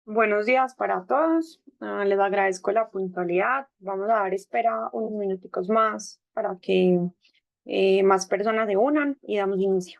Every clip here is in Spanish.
Buenos días para todos. Les agradezco la puntualidad. Vamos a dar espera unos minuticos más para que más personas se unan y damos inicio.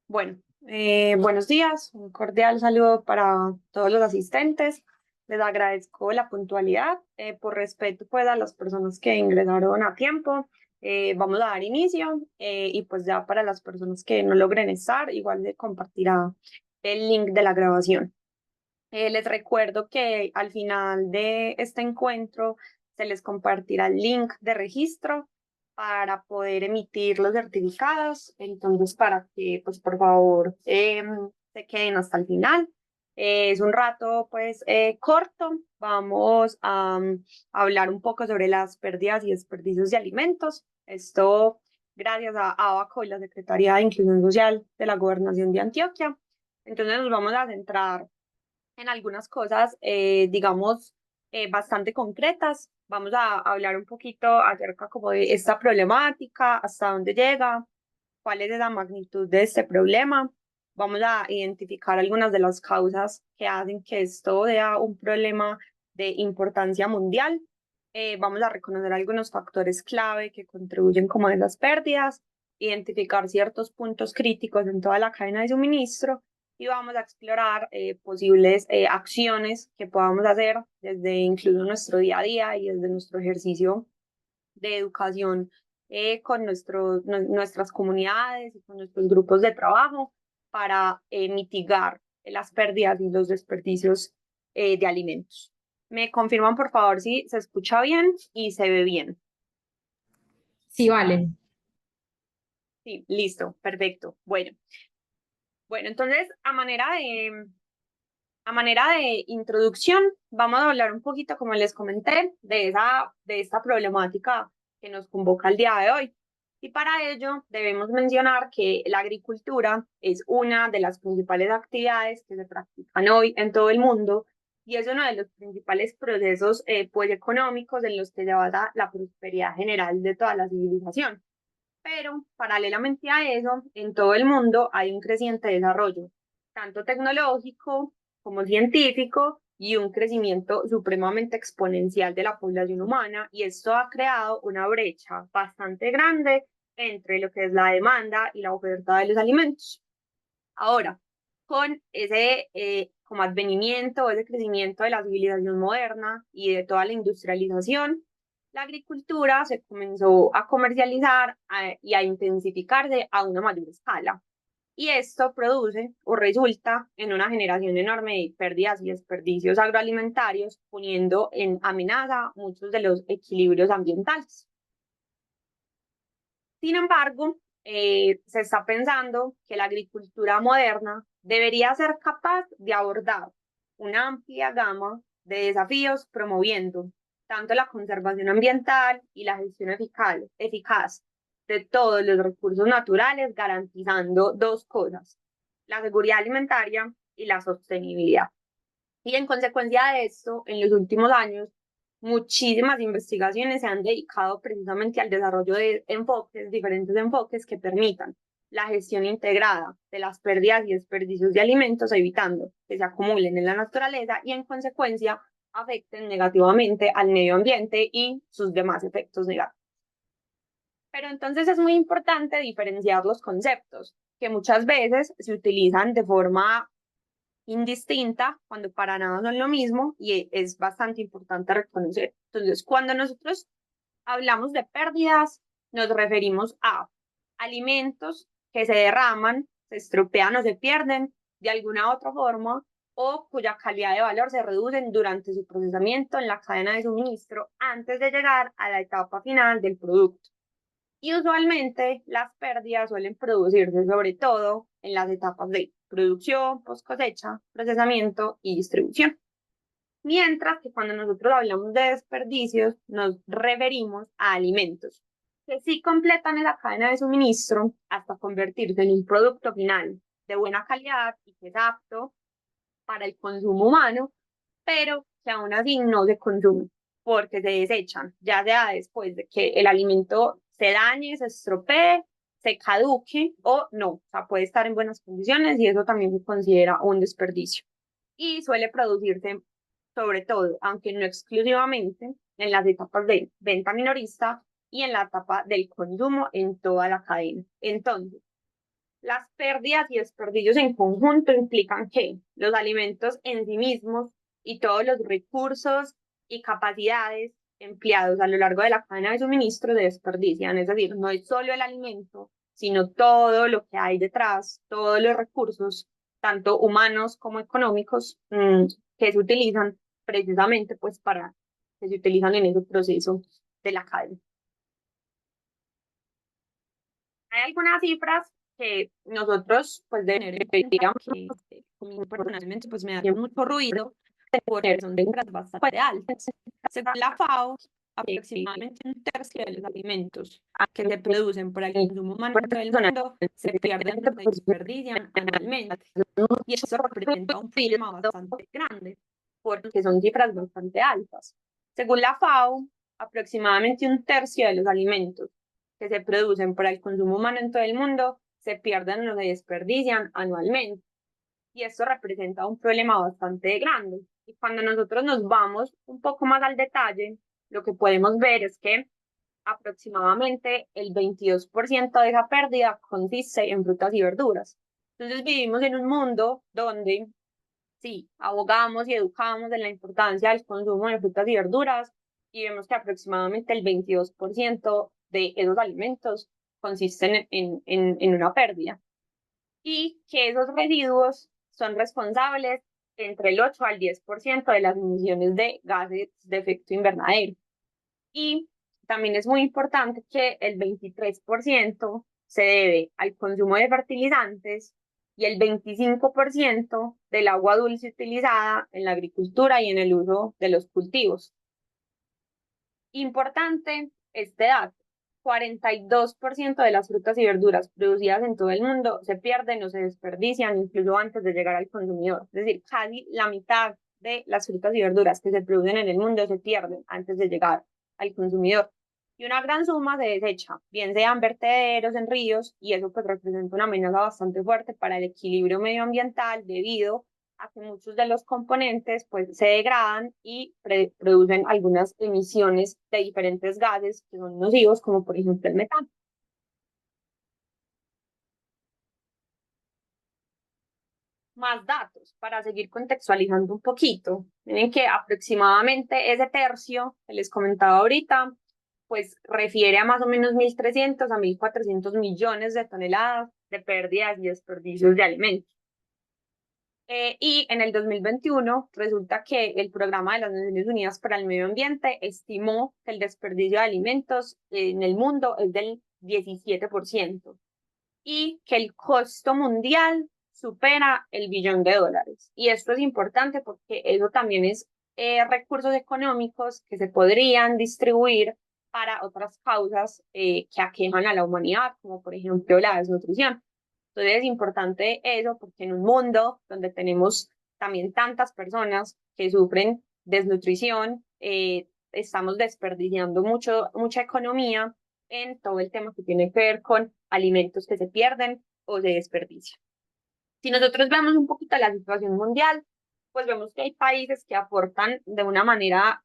Bueno, buenos días. Un cordial saludo para todos los asistentes. Les agradezco la puntualidad. Por respeto pues a las personas que ingresaron a tiempo. Vamos a dar inicio y pues ya para las personas que no logren estar, igual se compartirá el link de la grabación. Les recuerdo que al final de este encuentro se les compartirá el link de registro para poder emitir los certificados. Entonces, para que, pues, por favor, se queden hasta el final. Es un rato, pues, corto. Vamos a hablar un poco sobre las pérdidas y desperdicios de alimentos. Esto gracias a ABACO y la Secretaría de Inclusión Social de la Gobernación de Antioquia. Entonces, nos vamos a centrar en algunas cosas, digamos, bastante concretas. Vamos a hablar un poquito acerca como de esta problemática, hasta dónde llega, cuál es la magnitud de este problema. Vamos a identificar algunas de las causas que hacen que esto sea un problema de importancia mundial. Vamos a reconocer algunos factores clave que contribuyen como a esas pérdidas, identificar ciertos puntos críticos en toda la cadena de suministro y vamos a explorar posibles acciones que podamos hacer desde incluso nuestro día a día y desde nuestro ejercicio de educación con nuestras comunidades y con nuestros grupos de trabajo para mitigar las pérdidas y los desperdicios de alimentos. Me confirman, por favor, si se escucha bien y se ve bien. Sí, vale. Sí, listo, perfecto. Bueno, entonces, a manera de introducción, vamos a hablar un poquito, como les comenté, de esta problemática que nos convoca el día de hoy. Y para ello debemos mencionar que la agricultura es una de las principales actividades que se practican hoy en todo el mundo y es uno de los principales procesos pues, económicos en los que se basa la prosperidad general de toda la civilización. Pero paralelamente a eso, en todo el mundo hay un creciente desarrollo, tanto tecnológico como científico, y un crecimiento supremamente exponencial de la población humana, y esto ha creado una brecha bastante grande entre lo que es la demanda y la oferta de los alimentos. Ahora, con ese como advenimiento, ese crecimiento de la civilización moderna y de toda la industrialización, la agricultura se comenzó a comercializar y a intensificarse a una mayor escala. Y esto produce o resulta en una generación enorme de pérdidas y desperdicios agroalimentarios, poniendo en amenaza muchos de los equilibrios ambientales. Sin embargo, se está pensando que la agricultura moderna debería ser capaz de abordar una amplia gama de desafíos promoviendo tanto la conservación ambiental y la gestión eficaz de todos los recursos naturales, garantizando dos cosas, la seguridad alimentaria y la sostenibilidad. Y en consecuencia de esto, en los últimos años, muchísimas investigaciones se han dedicado precisamente al desarrollo de enfoques, diferentes enfoques que permitan la gestión integrada de las pérdidas y desperdicios de alimentos, evitando que se acumulen en la naturaleza y en consecuencia afecten negativamente al medio ambiente y sus demás efectos negativos. Pero entonces es muy importante diferenciar los conceptos, que muchas veces se utilizan de forma indistinta cuando para nada son lo mismo y es bastante importante reconocer. Entonces, cuando nosotros hablamos de pérdidas, nos referimos a alimentos que se derraman, se estropean o se pierden de alguna otra forma o cuya calidad de valor se reduce durante su procesamiento en la cadena de suministro antes de llegar a la etapa final del producto. Y usualmente las pérdidas suelen producirse sobre todo en las etapas de producción, post cosecha, procesamiento y distribución. Mientras que cuando nosotros hablamos de desperdicios, nos referimos a alimentos que sí completan la cadena de suministro hasta convertirse en un producto final de buena calidad y que es apto para el consumo humano, pero que aún así no se consumen porque se desechan, ya sea después de que el alimento se dañe, se estropee, se caduque o no, o sea, puede estar en buenas condiciones y eso también se considera un desperdicio. Y suele producirse sobre todo, aunque no exclusivamente, en las etapas de venta minorista y en la etapa del consumo en toda la cadena. Entonces, las pérdidas y desperdicios en conjunto implican que los alimentos en sí mismos y todos los recursos y capacidades empleados a lo largo de la cadena de suministro se desperdician. Es decir, no es solo el alimento, sino todo lo que hay detrás, todos los recursos, tanto humanos como económicos, que se utilizan precisamente pues para que se utilizan en ese proceso de la cadena. Hay algunas cifras que nosotros pues deberíamos que personalmente pues me da mucho ruido porque son cifras bastante altas. Según la FAO, aproximadamente un tercio de los alimentos que se producen para el consumo humano en todo el mundo se pierden o se desperdician anualmente. Y eso representa un problema bastante grande porque son cifras bastante altas. Según la FAO, aproximadamente un tercio de los alimentos que se producen para el consumo humano en todo el mundo se pierden o se desperdician anualmente. Y esto representa un problema bastante grande. Y cuando nosotros nos vamos un poco más al detalle, lo que podemos ver es que aproximadamente el 22% de esa pérdida consiste en frutas y verduras, Entonces vivimos en un mundo donde sí, abogamos y educamos de la importancia del consumo de frutas y verduras y vemos que aproximadamente el 22% de esos alimentos consisten en una pérdida y que esos residuos son responsables entre el 8 al 10% de las emisiones de gases de efecto invernadero. Y también es muy importante que el 23% se debe al consumo de fertilizantes y el 25% del agua dulce utilizada en la agricultura y en el uso de los cultivos. Importante este dato. 42% de las frutas y verduras producidas en todo el mundo se pierden o se desperdician incluso antes de llegar al consumidor. Es decir, casi la mitad de las frutas y verduras que se producen en el mundo se pierden antes de llegar al consumidor. Y una gran suma se desecha, bien sean vertederos en ríos, y eso pues representa una amenaza bastante fuerte para el equilibrio medioambiental debido a que muchos de los componentes pues se degradan y producen algunas emisiones de diferentes gases que son nocivos, como por ejemplo el metano. Más datos para seguir contextualizando un poquito. Miren que aproximadamente ese tercio que les comentaba ahorita, pues refiere a más o menos 1.300 a 1.400 millones de toneladas de pérdidas y desperdicios de alimentos. Y en el 2021 resulta que el Programa de las Naciones Unidas para el Medio Ambiente estimó que el desperdicio de alimentos en el mundo es del 17% y que el costo mundial supera el $1 billón. Y esto es importante porque eso también es recursos económicos que se podrían distribuir para otras causas que aquejan a la humanidad, como por ejemplo la desnutrición. Entonces es importante eso porque en un mundo donde tenemos también tantas personas que sufren desnutrición, estamos desperdiciando mucha economía en todo el tema que tiene que ver con alimentos que se pierden o se desperdician. Si nosotros vemos un poquito la situación mundial, pues vemos que hay países que aportan de una manera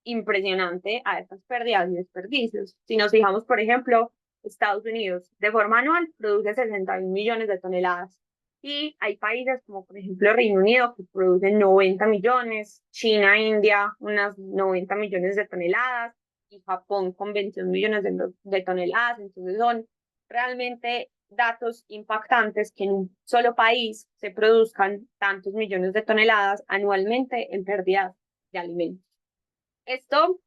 impresionante a estas pérdidas y desperdicios. Si nos fijamos, por ejemplo, Estados Unidos, de forma anual, produce 61 millones de toneladas. Y hay países como, por ejemplo, Reino Unido, que producen 90 millones, China, India, unas 90 millones de toneladas, y Japón con 21 millones de toneladas. Entonces son realmente datos impactantes que en un solo país se produzcan tantos millones de toneladas anualmente en pérdidas de alimentos. Esto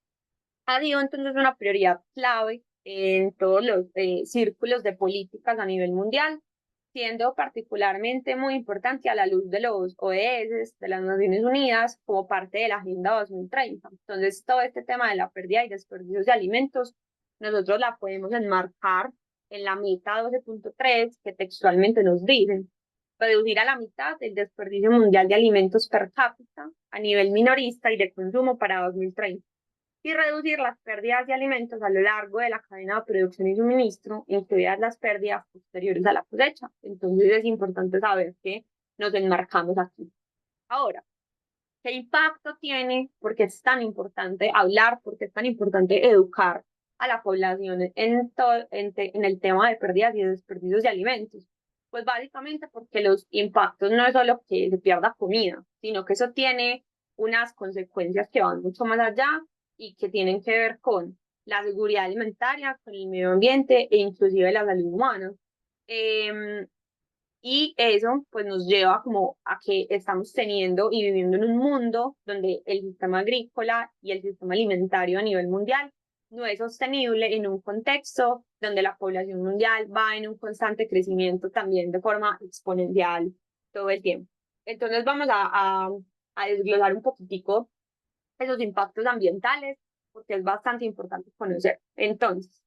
ha sido entonces una prioridad clave en todos los círculos de políticas a nivel mundial, siendo particularmente muy importante a la luz de los ODS, de las Naciones Unidas, como parte de la Agenda 2030. Entonces, todo este tema de la pérdida y desperdicios de alimentos, nosotros la podemos enmarcar en la meta 12.3, que textualmente nos dicen reducir a la mitad el desperdicio mundial de alimentos per cápita a nivel minorista y de consumo para 2030 y reducir las pérdidas de alimentos a lo largo de la cadena de producción y suministro, incluidas las pérdidas posteriores a la cosecha. Entonces es importante saber que nos enmarcamos aquí. Ahora, ¿qué impacto tiene? ¿Por qué es tan importante hablar? ¿Por qué es tan importante educar a la población en el tema de pérdidas y desperdicios de alimentos? Pues básicamente porque los impactos no es solo que se pierda comida, sino que eso tiene unas consecuencias que van mucho más allá y que tienen que ver con la seguridad alimentaria, con el medio ambiente e inclusive la salud humana. Eh, y eso pues nos lleva como a que estamos teniendo y viviendo en un mundo donde el sistema agrícola y el sistema alimentario a nivel mundial no es sostenible en un contexto donde la población mundial va en un constante crecimiento también de forma exponencial todo el tiempo. Entonces vamos a desglosar un poquitico esos impactos ambientales porque es bastante importante conocer. Entonces,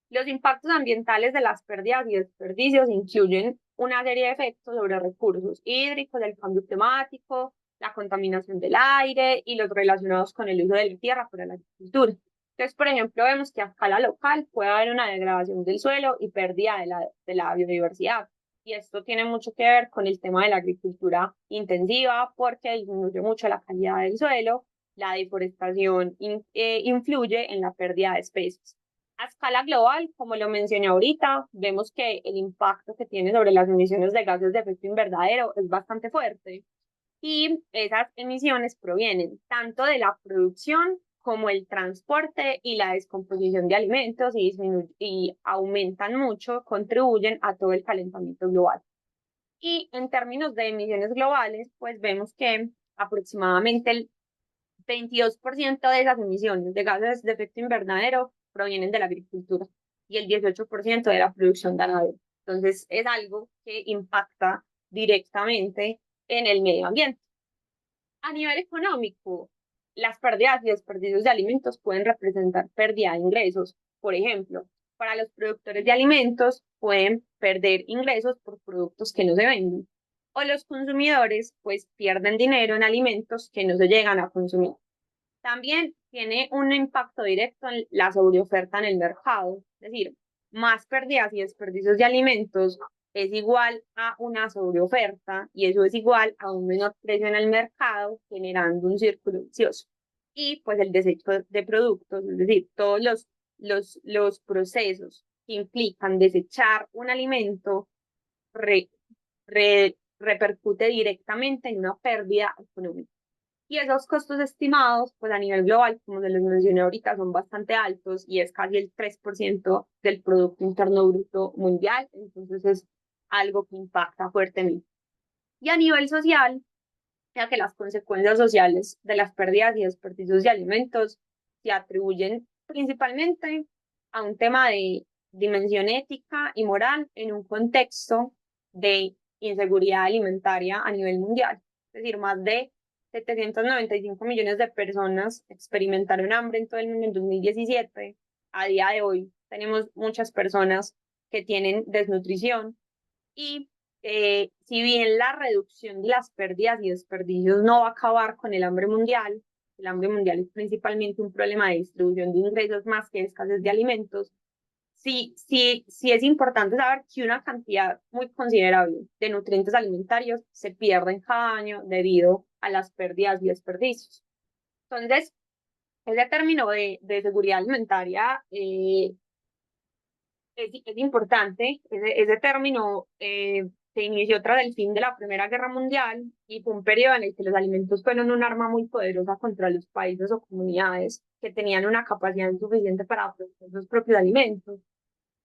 los impactos ambientales de las pérdidas y desperdicios incluyen una serie de efectos sobre recursos hídricos, el cambio climático, la contaminación del aire y los relacionados con el uso de la tierra para la agricultura. Entonces, por ejemplo, vemos que a escala local puede haber una degradación del suelo y pérdida de la biodiversidad. Y esto tiene mucho que ver con el tema de la agricultura intensiva porque disminuye mucho la calidad del suelo, la deforestación influye en la pérdida de especies. A escala global, como lo mencioné ahorita, vemos que el impacto que tiene sobre las emisiones de gases de efecto invernadero es bastante fuerte y esas emisiones provienen tanto de la producción como el transporte y la descomposición de alimentos y aumentan mucho, contribuyen a todo el calentamiento global. Y en términos de emisiones globales, pues vemos que aproximadamente el 22% de esas emisiones de gases de efecto invernadero provienen de la agricultura y el 18% de la producción ganadera. Entonces, es algo que impacta directamente en el medio ambiente. A nivel económico, las pérdidas y desperdicios de alimentos pueden representar pérdida de ingresos. Por ejemplo, para los productores de alimentos pueden perder ingresos por productos que no se venden. O los consumidores pues pierden dinero en alimentos que no se llegan a consumir. También tiene un impacto directo en la sobreoferta en el mercado, es decir, más pérdidas y desperdicios de alimentos es igual a una sobreoferta y eso es igual a un menor precio en el mercado, generando un círculo vicioso. Y pues el desecho de productos, es decir, todos los procesos que implican desechar un alimento repercute directamente en una pérdida económica. Y esos costos estimados, pues a nivel global, como se les mencioné ahorita, son bastante altos y es casi el 3% del Producto Interno Bruto mundial. Entonces es algo que impacta fuertemente. Y a nivel social, ya que las consecuencias sociales de las pérdidas y desperdicios de alimentos se atribuyen principalmente a un tema de dimensión ética y moral en un contexto de inseguridad alimentaria a nivel mundial. Es decir, más de 795 millones de personas experimentaron hambre en todo el mundo en 2017. A día de hoy tenemos muchas personas que tienen desnutrición y si bien la reducción de las pérdidas y desperdicios no va a acabar con el hambre mundial es principalmente un problema de distribución de ingresos más que de escasez de alimentos, sí es importante saber que una cantidad muy considerable de nutrientes alimentarios se pierden cada año debido a las pérdidas y desperdicios. Entonces, ese término de seguridad alimentaria es importante. Ese término se inició tras el fin de la Primera Guerra Mundial y fue un periodo en el que los alimentos fueron un arma muy poderosa contra los países o comunidades que tenían una capacidad insuficiente para producir sus propios alimentos.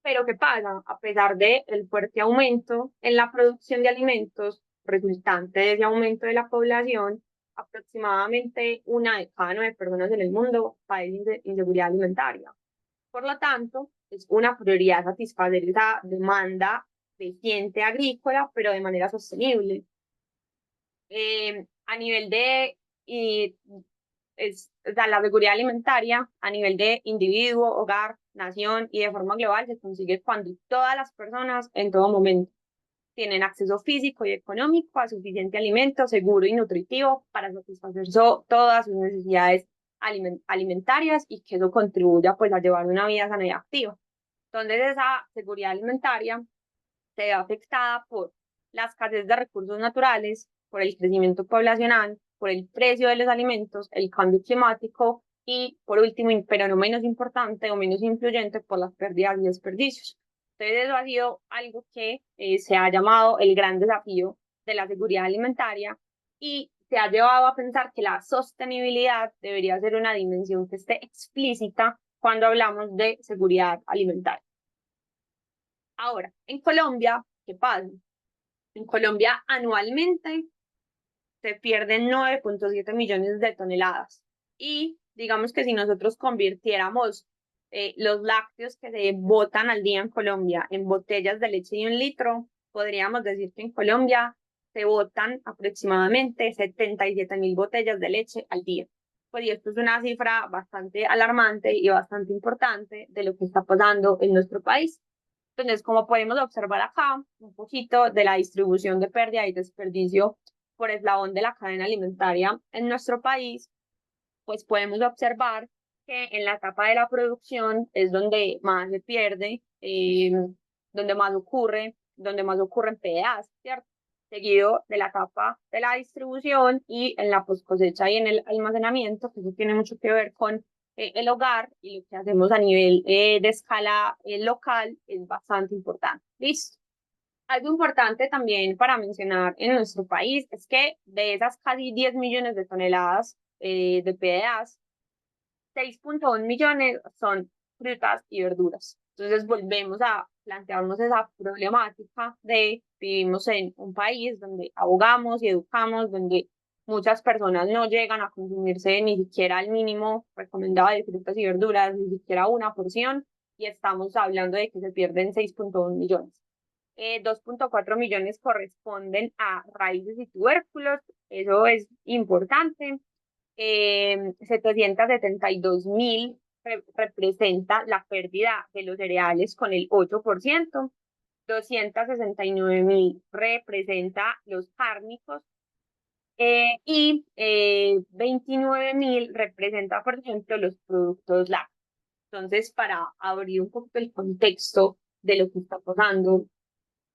Pero ¿qué pasa? A pesar del fuerte aumento en la producción de alimentos resultante de ese aumento de la población, aproximadamente una de cada 9 personas en el mundo padece inseguridad alimentaria. Por lo tanto, es una prioridad satisfacer esa demanda creciente agrícola, pero de manera sostenible. A nivel de o sea, la seguridad alimentaria, a nivel de individuo, hogar, nación y de forma global, se consigue cuando todas las personas en todo momento tienen acceso físico y económico a suficiente alimento seguro y nutritivo para satisfacer todas sus necesidades alimentarias y que eso contribuya pues a llevar una vida sana y activa. Entonces esa seguridad alimentaria se ve afectada por la escasez de recursos naturales, por el crecimiento poblacional, por el precio de los alimentos, el cambio climático y, por último, pero no menos importante o menos influyente, por las pérdidas y desperdicios. Entonces, eso ha sido algo que se ha llamado el gran desafío de la seguridad alimentaria y se ha llevado a pensar que la sostenibilidad debería ser una dimensión que esté explícita cuando hablamos de seguridad alimentaria. Ahora, en Colombia, ¿qué pasa? En Colombia anualmente se pierden 9,7 millones de toneladas. Y digamos que si nosotros convirtiéramos los lácteos que se botan al día en Colombia en botellas de leche de 1 litro, podríamos decir que en Colombia se botan aproximadamente 77.000 botellas de leche al día. Pues y esto es una cifra bastante alarmante y bastante importante de lo que está pasando en nuestro país. Entonces, como podemos observar acá, un poquito de la distribución de pérdida y desperdicio por eslabón de la cadena alimentaria en nuestro país, pues podemos observar que en la etapa de la producción es donde más se pierde, donde más ocurren PDAs, ¿cierto? Seguido de la etapa de la distribución y en la post cosecha y en el almacenamiento, que eso tiene mucho que ver con el hogar y lo que hacemos a nivel de escala local es bastante importante. ¿Listo? Algo importante también para mencionar en nuestro país es que de esas casi 10 millones de toneladas de PDAs, 6,1 millones son frutas y verduras. Entonces volvemos a plantearnos esa problemática de vivimos en un país donde abogamos y educamos, donde muchas personas no llegan a consumirse ni siquiera el mínimo recomendado de frutas y verduras, ni siquiera una porción, y estamos hablando de que se pierden 6,1 millones. 2,4 millones corresponden a raíces y tubérculos, eso es importante. 772.000 representa la pérdida de los cereales con el 8%, 269.000 representa los cárnicos y 29.000 representa, por ejemplo, los productos lácteos. Entonces, para abrir un poco el contexto de lo que está pasando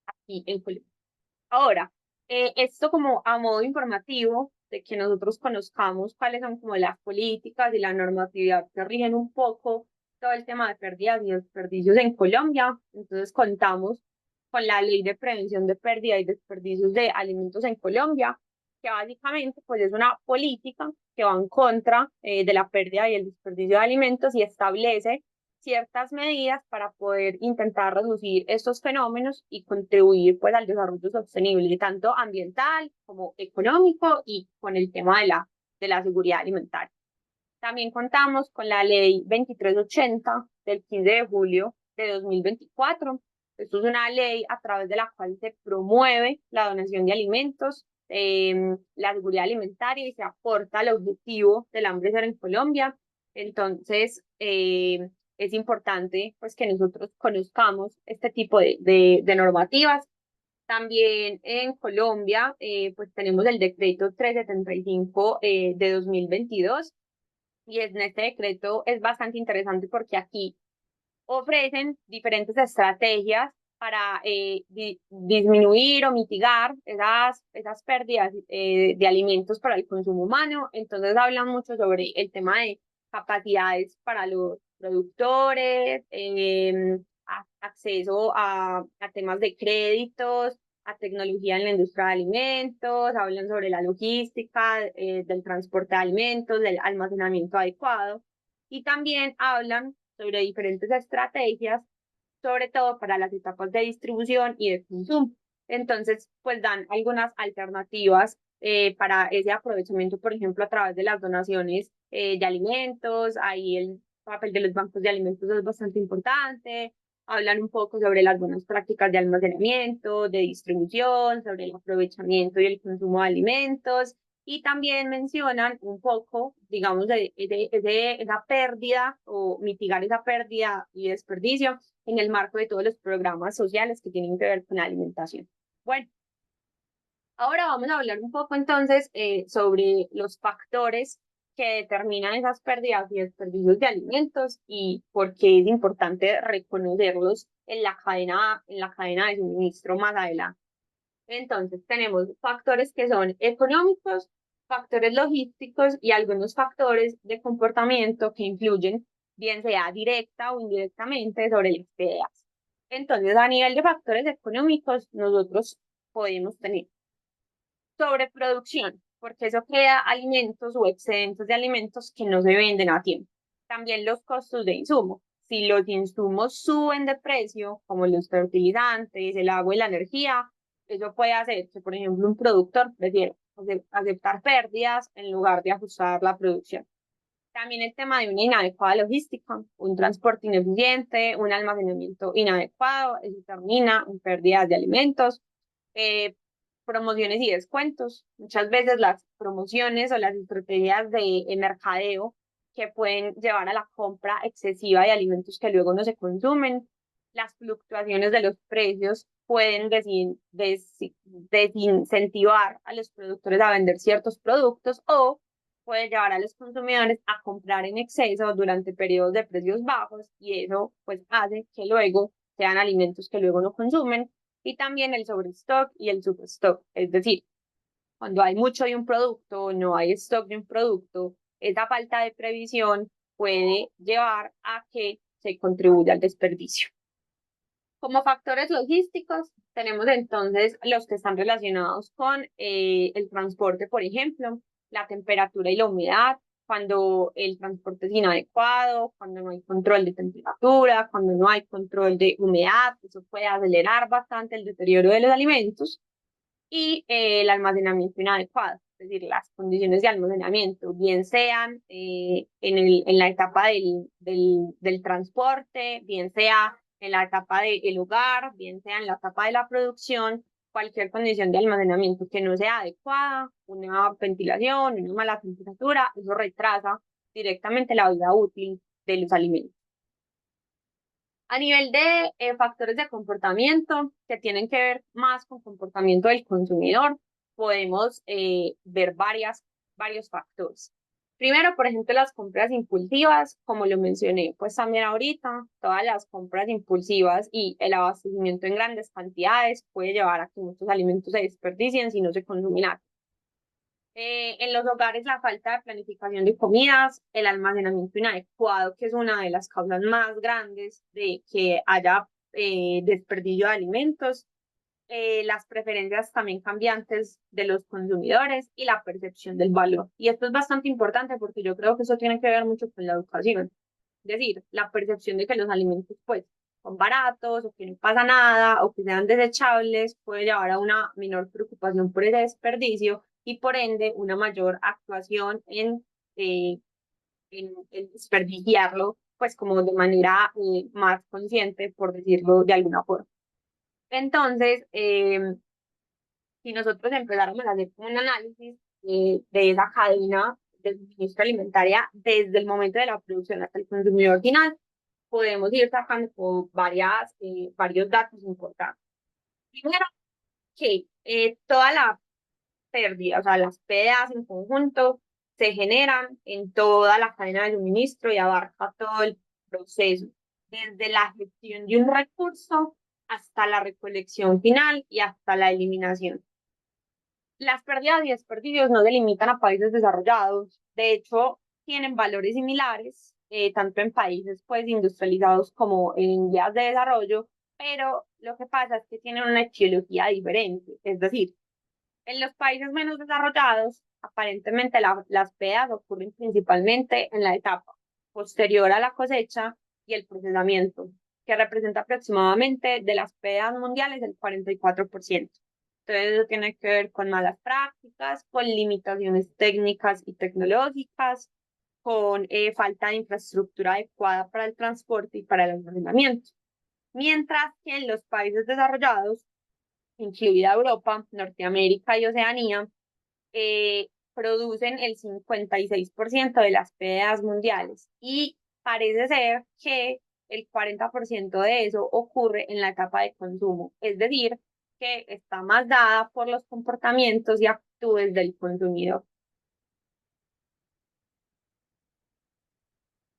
aquí en Colombia. Ahora, esto como a modo informativo, de que nosotros conozcamos cuáles son como las políticas y la normatividad que rigen un poco todo el tema de pérdidas y desperdicios en Colombia. Entonces contamos con la Ley de Prevención de Pérdida y Desperdicios de Alimentos en Colombia, que básicamente pues es una política que va en contra de la pérdida y el desperdicio de alimentos y establece ciertas medidas para poder intentar reducir estos fenómenos y contribuir pues al desarrollo sostenible, tanto ambiental como económico y con el tema de la seguridad alimentaria. También contamos con la ley 2380 del 15 de julio de 2024. Esto es una ley a través de la cual se promueve la donación de alimentos, la seguridad alimentaria y se aporta al objetivo del hambre cero en Colombia. Entonces, es importante pues que nosotros conozcamos este tipo de normativas. También en Colombia, pues tenemos el decreto 375 de 2022 y en este decreto es bastante interesante porque aquí ofrecen diferentes estrategias para disminuir o mitigar esas pérdidas de alimentos para el consumo humano. Entonces hablan mucho sobre el tema de capacidades para los productores, acceso a temas de créditos, a tecnología en la industria de alimentos, hablan sobre la logística del transporte de alimentos, del almacenamiento adecuado y también hablan sobre diferentes estrategias, sobre todo para las etapas de distribución y de consumo. Entonces, pues dan algunas alternativas para ese aprovechamiento, por ejemplo, a través de las donaciones de alimentos. Ahí el papel de los bancos de alimentos es bastante importante. Hablan un poco sobre las buenas prácticas de almacenamiento, de distribución, sobre el aprovechamiento y el consumo de alimentos. Y también mencionan un poco, digamos, esa pérdida o mitigar esa pérdida y desperdicio en el marco de todos los programas sociales que tienen que ver con la alimentación. Bueno, ahora vamos a hablar un poco entonces sobre los factores que determinan esas pérdidas y desperdicios de alimentos y por qué es importante reconocerlos en la cadena de suministro más adelante. Entonces, tenemos factores que son económicos, factores logísticos y algunos factores de comportamiento que influyen, bien sea directa o indirectamente, sobre las PDAs. Entonces, a nivel de factores económicos, nosotros podemos tener sobreproducción, porque eso crea alimentos o excedentes de alimentos que no se venden a tiempo. También los costos de insumo. Si los insumos suben de precio, como los fertilizantes, el agua y la energía, eso puede hacer que, por ejemplo, un productor prefiera aceptar pérdidas en lugar de ajustar la producción. También el tema de una inadecuada logística, un transporte ineficiente, un almacenamiento inadecuado, eso termina en pérdidas de alimentos. Promociones y descuentos. Muchas veces las promociones o las estrategias de mercadeo que pueden llevar a la compra excesiva de alimentos que luego no se consumen. Las fluctuaciones de los precios pueden desincentivar a los productores a vender ciertos productos o puede llevar a los consumidores a comprar en exceso durante periodos de precios bajos y eso pues hace que luego sean alimentos que luego no consumen y también el sobrestock y el substock, es decir, cuando hay mucho de un producto, no hay stock de un producto, esa falta de previsión puede llevar a que se contribuya al desperdicio. Como factores logísticos, tenemos entonces los que están relacionados con el transporte, por ejemplo, la temperatura y la humedad, cuando el transporte es inadecuado, cuando no hay control de temperatura, cuando no hay control de humedad, eso puede acelerar bastante el deterioro de los alimentos y el almacenamiento inadecuado, es decir, las condiciones de almacenamiento, bien sean en la etapa del transporte, bien sea en la etapa del hogar, bien sea en la etapa de la producción, cualquier condición de almacenamiento que no sea adecuada, una ventilación, una mala temperatura, eso retrasa directamente la vida útil de los alimentos. A nivel de factores de comportamiento que tienen que ver más con comportamiento del consumidor, podemos ver varios factores. Primero, por ejemplo, las compras impulsivas, como lo mencioné, pues también ahorita, todas las compras impulsivas y el abastecimiento en grandes cantidades puede llevar a que muchos alimentos se desperdicien si no se consumen. En los hogares, la falta de planificación de comidas, el almacenamiento inadecuado, que es una de las causas más grandes de que haya desperdicio de alimentos, las preferencias también cambiantes de los consumidores y la percepción del valor. Y esto es bastante importante porque yo creo que eso tiene que ver mucho con la educación. Es decir, la percepción de que los alimentos pues son baratos o que no pasa nada o que sean desechables puede llevar a una menor preocupación por ese desperdicio y por ende una mayor actuación en desperdiciarlo pues como de manera más consciente, por decirlo de alguna forma. Entonces, si nosotros empezáramos a hacer como un análisis de esa cadena de suministro alimentaria desde el momento de la producción hasta el consumidor final, podemos ir sacando como varios datos importantes. Primero, que toda la pérdida, o sea, las pérdidas en conjunto, se generan en toda la cadena de suministro y abarca todo el proceso, desde la gestión de un recurso hasta la recolección final y hasta la eliminación. Las pérdidas y desperdicios no se limitan a países desarrollados, de hecho, tienen valores similares, tanto en países pues industrializados como en vías de desarrollo, pero lo que pasa es que tienen una etiología diferente, es decir, en los países menos desarrollados, aparentemente las pérdidas ocurren principalmente en la etapa posterior a la cosecha y el procesamiento, que representa aproximadamente de las pérdidas mundiales el 44%. Entonces, eso tiene que ver con malas prácticas, con limitaciones técnicas y tecnológicas, con falta de infraestructura adecuada para el transporte y para el almacenamiento. Mientras que en los países desarrollados, incluida Europa, Norteamérica y Oceanía, producen el 56% de las pérdidas mundiales y parece ser que el 40% de eso ocurre en la etapa de consumo, es decir, que está más dada por los comportamientos y actitudes del consumidor.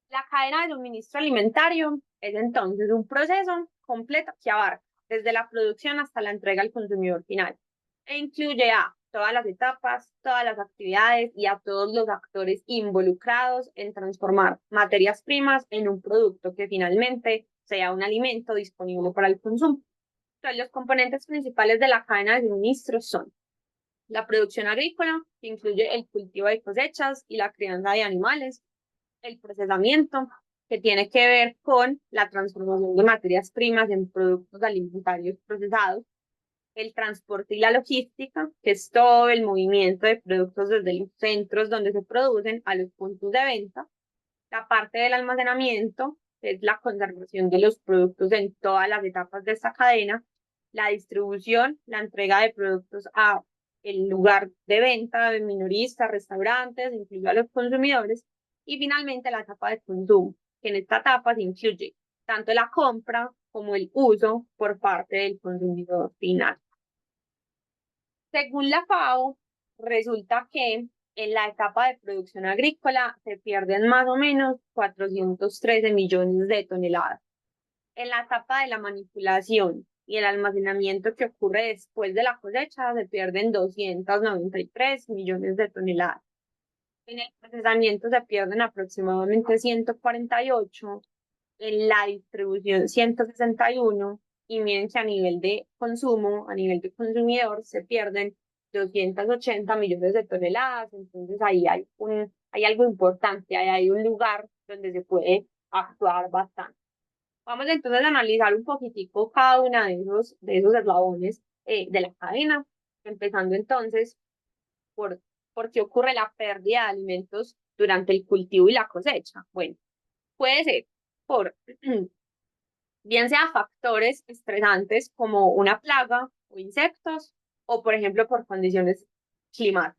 La cadena de suministro alimentario es entonces un proceso completo que abarca desde la producción hasta la entrega al consumidor final e incluye a todas las etapas, todas las actividades y a todos los actores involucrados en transformar materias primas en un producto que finalmente sea un alimento disponible para el consumo. Entonces, los componentes principales de la cadena de suministro son la producción agrícola, que incluye el cultivo de cosechas y la crianza de animales, el procesamiento, que tiene que ver con la transformación de materias primas en productos alimentarios procesados, el transporte y la logística, que es todo el movimiento de productos desde los centros donde se producen a los puntos de venta, la parte del almacenamiento, que es la conservación de los productos en todas las etapas de esta cadena, la distribución, la entrega de productos a el lugar de venta, de minoristas, restaurantes, incluso a los consumidores, y finalmente la etapa de consumo, que en esta etapa se incluye tanto la compra como el uso por parte del consumidor final. Según la FAO, resulta que en la etapa de producción agrícola se pierden más o menos 413 millones de toneladas. En la etapa de la manipulación y el almacenamiento que ocurre después de la cosecha se pierden 293 millones de toneladas. En el procesamiento se pierden aproximadamente 148, en la distribución 161, y miren que a nivel de consumo, a nivel de consumidor, se pierden 280 millones de toneladas. Entonces ahí hay algo importante, ahí hay un lugar donde se puede actuar bastante. Vamos entonces a analizar un poquitico cada una de esos eslabones de la cadena, empezando entonces por, por qué ocurre la pérdida de alimentos durante el cultivo y la cosecha. Bueno, puede ser por bien sea factores estresantes como una plaga o insectos, o por ejemplo por condiciones climáticas.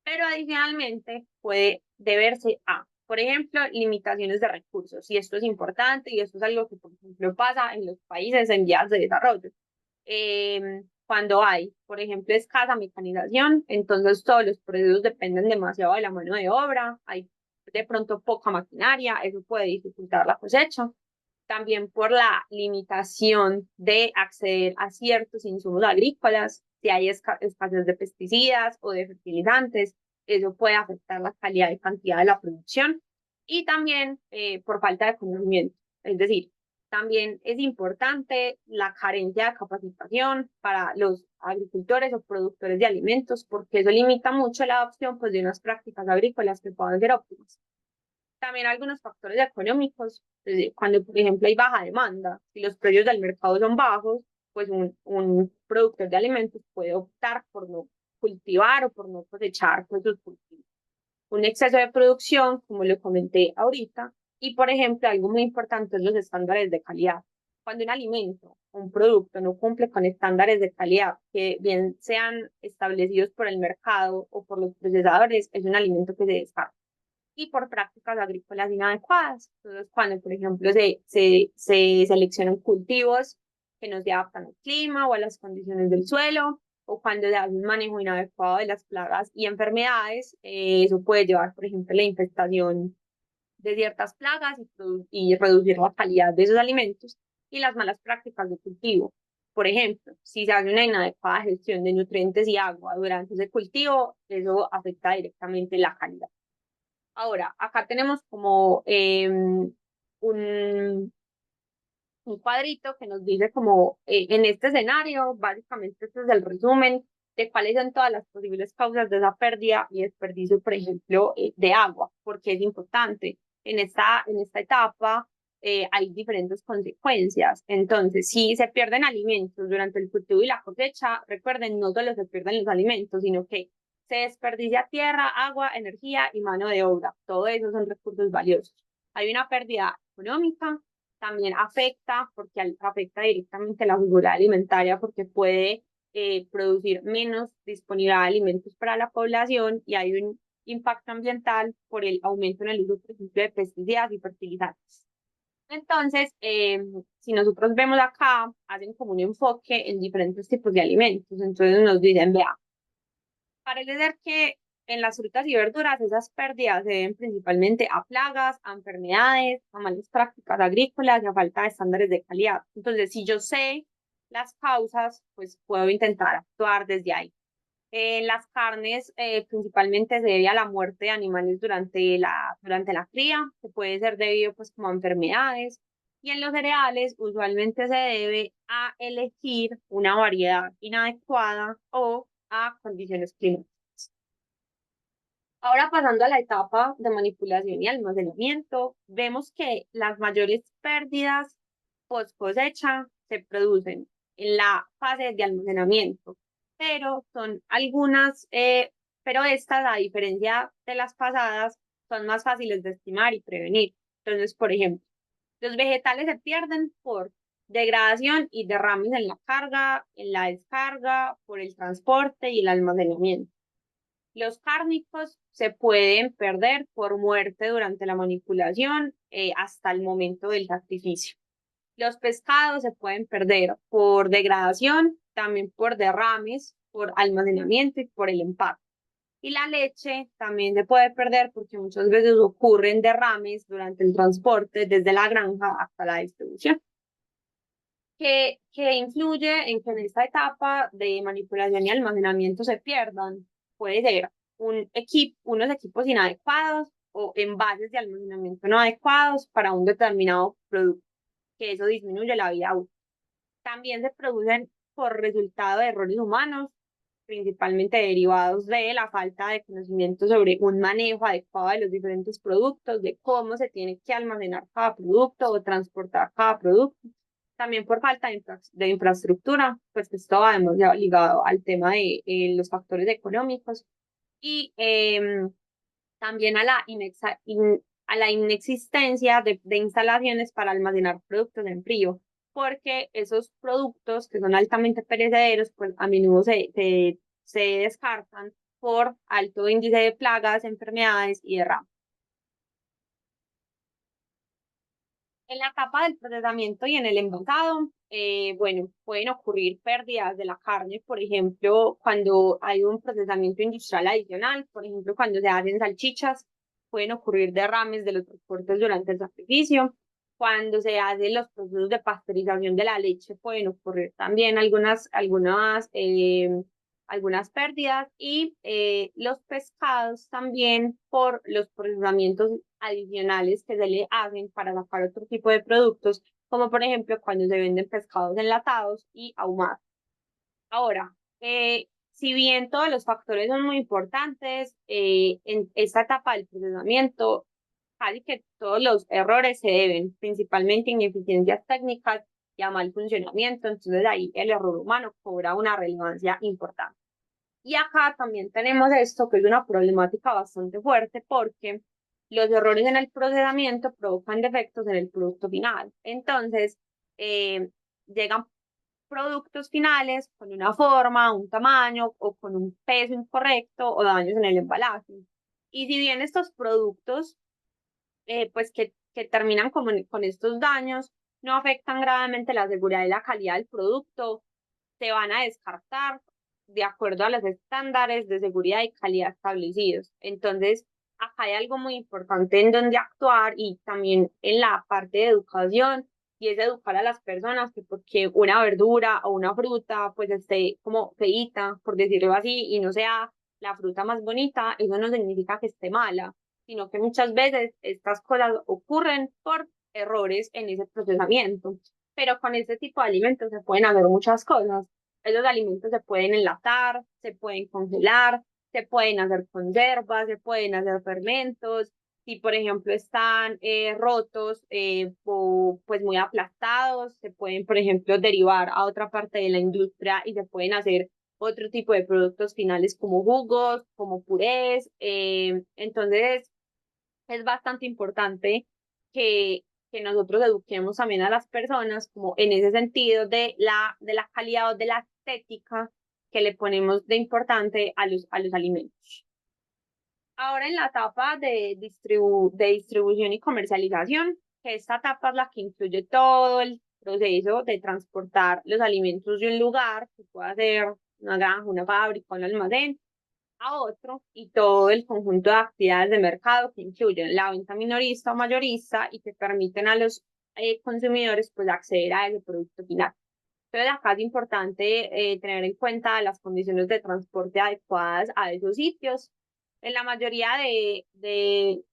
Pero adicionalmente puede deberse a, por ejemplo, limitaciones de recursos. Y esto es importante y esto es algo que, por ejemplo, pasa en los países en vías de desarrollo. Cuando hay, por ejemplo, escasa mecanización, entonces todos los procesos dependen demasiado de la mano de obra, hay de pronto poca maquinaria, eso puede dificultar la cosecha. También por la limitación de acceder a ciertos insumos agrícolas, si hay escasez de pesticidas o de fertilizantes, eso puede afectar la calidad y cantidad de la producción. Y también por falta de conocimiento, es decir, también es importante la carencia de capacitación para los agricultores o productores de alimentos, porque eso limita mucho la adopción, pues, de unas prácticas agrícolas que puedan ser óptimas. También algunos factores económicos, cuando por ejemplo hay baja demanda, si los precios del mercado son bajos, pues un productor de alimentos puede optar por no cultivar o por no cosechar, pues, sus cultivos. Un exceso de producción, como lo comenté ahorita, y por ejemplo algo muy importante es los estándares de calidad. Cuando un alimento o un producto no cumple con estándares de calidad que bien sean establecidos por el mercado o por los procesadores, es un alimento que se descarta. Y por prácticas agrícolas inadecuadas. Entonces, cuando, por ejemplo, se seleccionan cultivos que no se adaptan al clima o a las condiciones del suelo, o cuando se hace un manejo inadecuado de las plagas y enfermedades, eso puede llevar, por ejemplo, a la infestación de ciertas plagas y reducir la calidad de esos alimentos. Y las malas prácticas de cultivo. Por ejemplo, si se hace una inadecuada gestión de nutrientes y agua durante ese cultivo, eso afecta directamente la calidad. Ahora, acá tenemos como un cuadrito que nos dice como en este escenario, básicamente este es el resumen de cuáles son todas las posibles causas de esa pérdida y desperdicio, por ejemplo, de agua, porque es importante. En esta etapa hay diferentes consecuencias. Entonces, si se pierden alimentos durante el cultivo y la cosecha, recuerden, no solo se pierden los alimentos, sino que se desperdicia tierra, agua, energía y mano de obra. Todo eso son recursos valiosos. Hay una pérdida económica, también afecta, porque afecta directamente la seguridad alimentaria, porque puede producir menos disponibilidad de alimentos para la población, y hay un impacto ambiental por el aumento en el uso, por ejemplo, de pesticidas y fertilizantes. Entonces, si nosotros vemos acá, hacen como un enfoque en diferentes tipos de alimentos. Entonces nos dicen, vea, parece ser que en las frutas y verduras esas pérdidas se deben principalmente a plagas, a enfermedades, a malas prácticas agrícolas y a falta de estándares de calidad. Entonces, si yo sé las causas, pues puedo intentar actuar desde ahí. En las carnes, principalmente se debe a la muerte de animales durante la cría, que puede ser debido, pues, como a enfermedades. Y en los cereales, usualmente se debe a elegir una variedad inadecuada o a condiciones climáticas. Ahora, pasando a la etapa de manipulación y almacenamiento, vemos que las mayores pérdidas post cosecha se producen en la fase de almacenamiento, pero son algunas, pero estas, a diferencia de las pasadas, son más fáciles de estimar y prevenir. Entonces, por ejemplo, los vegetales se pierden por degradación y derrames en la carga, en la descarga, por el transporte y el almacenamiento. Los cárnicos se pueden perder por muerte durante la manipulación hasta el momento del sacrificio. Los pescados se pueden perder por degradación, también por derrames, por almacenamiento y por el empaque. Y la leche también se puede perder porque muchas veces ocurren derrames durante el transporte desde la granja hasta la distribución. ¿Qué influye en que en esta etapa de manipulación y almacenamiento se pierdan? Puede ser unos equipos inadecuados o envases de almacenamiento no adecuados para un determinado producto, que eso disminuye la vida útil. También se producen por resultado de errores humanos, principalmente derivados de la falta de conocimiento sobre un manejo adecuado de los diferentes productos, de cómo se tiene que almacenar cada producto o transportar cada producto. También por falta de infraestructura, pues que esto va demasiado ligado al tema de los factores económicos y también a a la inexistencia de instalaciones para almacenar productos en frío, porque esos productos que son altamente perecederos, pues a menudo se descartan por alto índice de plagas, enfermedades y derrames. En la etapa del procesamiento y en el envasado, bueno, pueden ocurrir pérdidas de la carne, por ejemplo, cuando hay un procesamiento industrial adicional, por ejemplo, cuando se hacen salchichas, pueden ocurrir derrames de los transportes durante el sacrificio. Cuando se hacen los procesos de pasteurización de la leche, pueden ocurrir también algunas pérdidas y los pescados también por los procesamientos adicionales que se le hacen para sacar otro tipo de productos, como por ejemplo cuando se venden pescados enlatados y ahumados. Ahora, si bien todos los factores son muy importantes, en esta etapa del procesamiento, casi que todos los errores se deben principalmente a ineficiencias técnicas y a mal funcionamiento, entonces ahí el error humano cobra una relevancia importante. Y acá también tenemos esto, que es una problemática bastante fuerte porque los errores en el procesamiento provocan defectos en el producto final. Entonces, llegan productos finales con una forma, un tamaño o con un peso incorrecto o daños en el embalaje. Y si bien estos productos, pues que terminan con estos daños, no afectan gravemente la seguridad y la calidad del producto, se van a descartar de acuerdo a los estándares de seguridad y calidad establecidos. Entonces, acá hay algo muy importante en donde actuar y también en la parte de educación, y es educar a las personas que porque una verdura o una fruta pues esté como feíta, por decirlo así, y no sea la fruta más bonita, eso no significa que esté mala, sino que muchas veces estas cosas ocurren por errores en ese procesamiento. Pero con este tipo de alimentos se pueden hacer muchas cosas. Esos alimentos se pueden enlatar, se pueden congelar, se pueden hacer conservas, se pueden hacer fermentos. Si, por ejemplo, están rotos o pues muy aplastados, se pueden, por ejemplo, derivar a otra parte de la industria y se pueden hacer otro tipo de productos finales como jugos, como purés. Entonces, es bastante importante que nosotros eduquemos también a las personas como en ese sentido de la calidad o de la estética que le ponemos de importante a los alimentos. Ahora en la etapa de distribución y comercialización, que esta etapa es la que incluye todo el proceso de transportar los alimentos de un lugar, que puede ser una granja, una fábrica, un almacén, a otro, y todo el conjunto de actividades de mercado que incluyen la venta minorista o mayorista y que permiten a los consumidores pues acceder a ese producto final. Entonces acá es importante tener en cuenta las condiciones de transporte adecuadas a esos sitios. En la mayoría de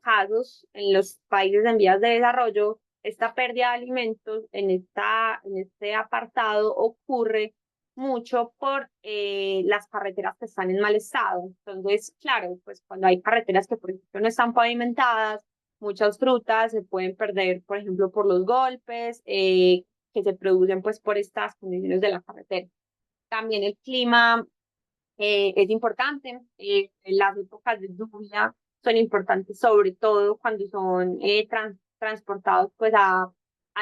casos, en los países en vías de desarrollo, esta pérdida de alimentos en este apartado ocurre mucho por las carreteras que están en mal estado. Entonces, claro, pues cuando hay carreteras que, por ejemplo, no están pavimentadas, muchas frutas se pueden perder, por ejemplo, por los golpes que se producen pues por estas condiciones de la carretera. También el clima es importante, las épocas de lluvia son importantes, sobre todo cuando son transportados pues a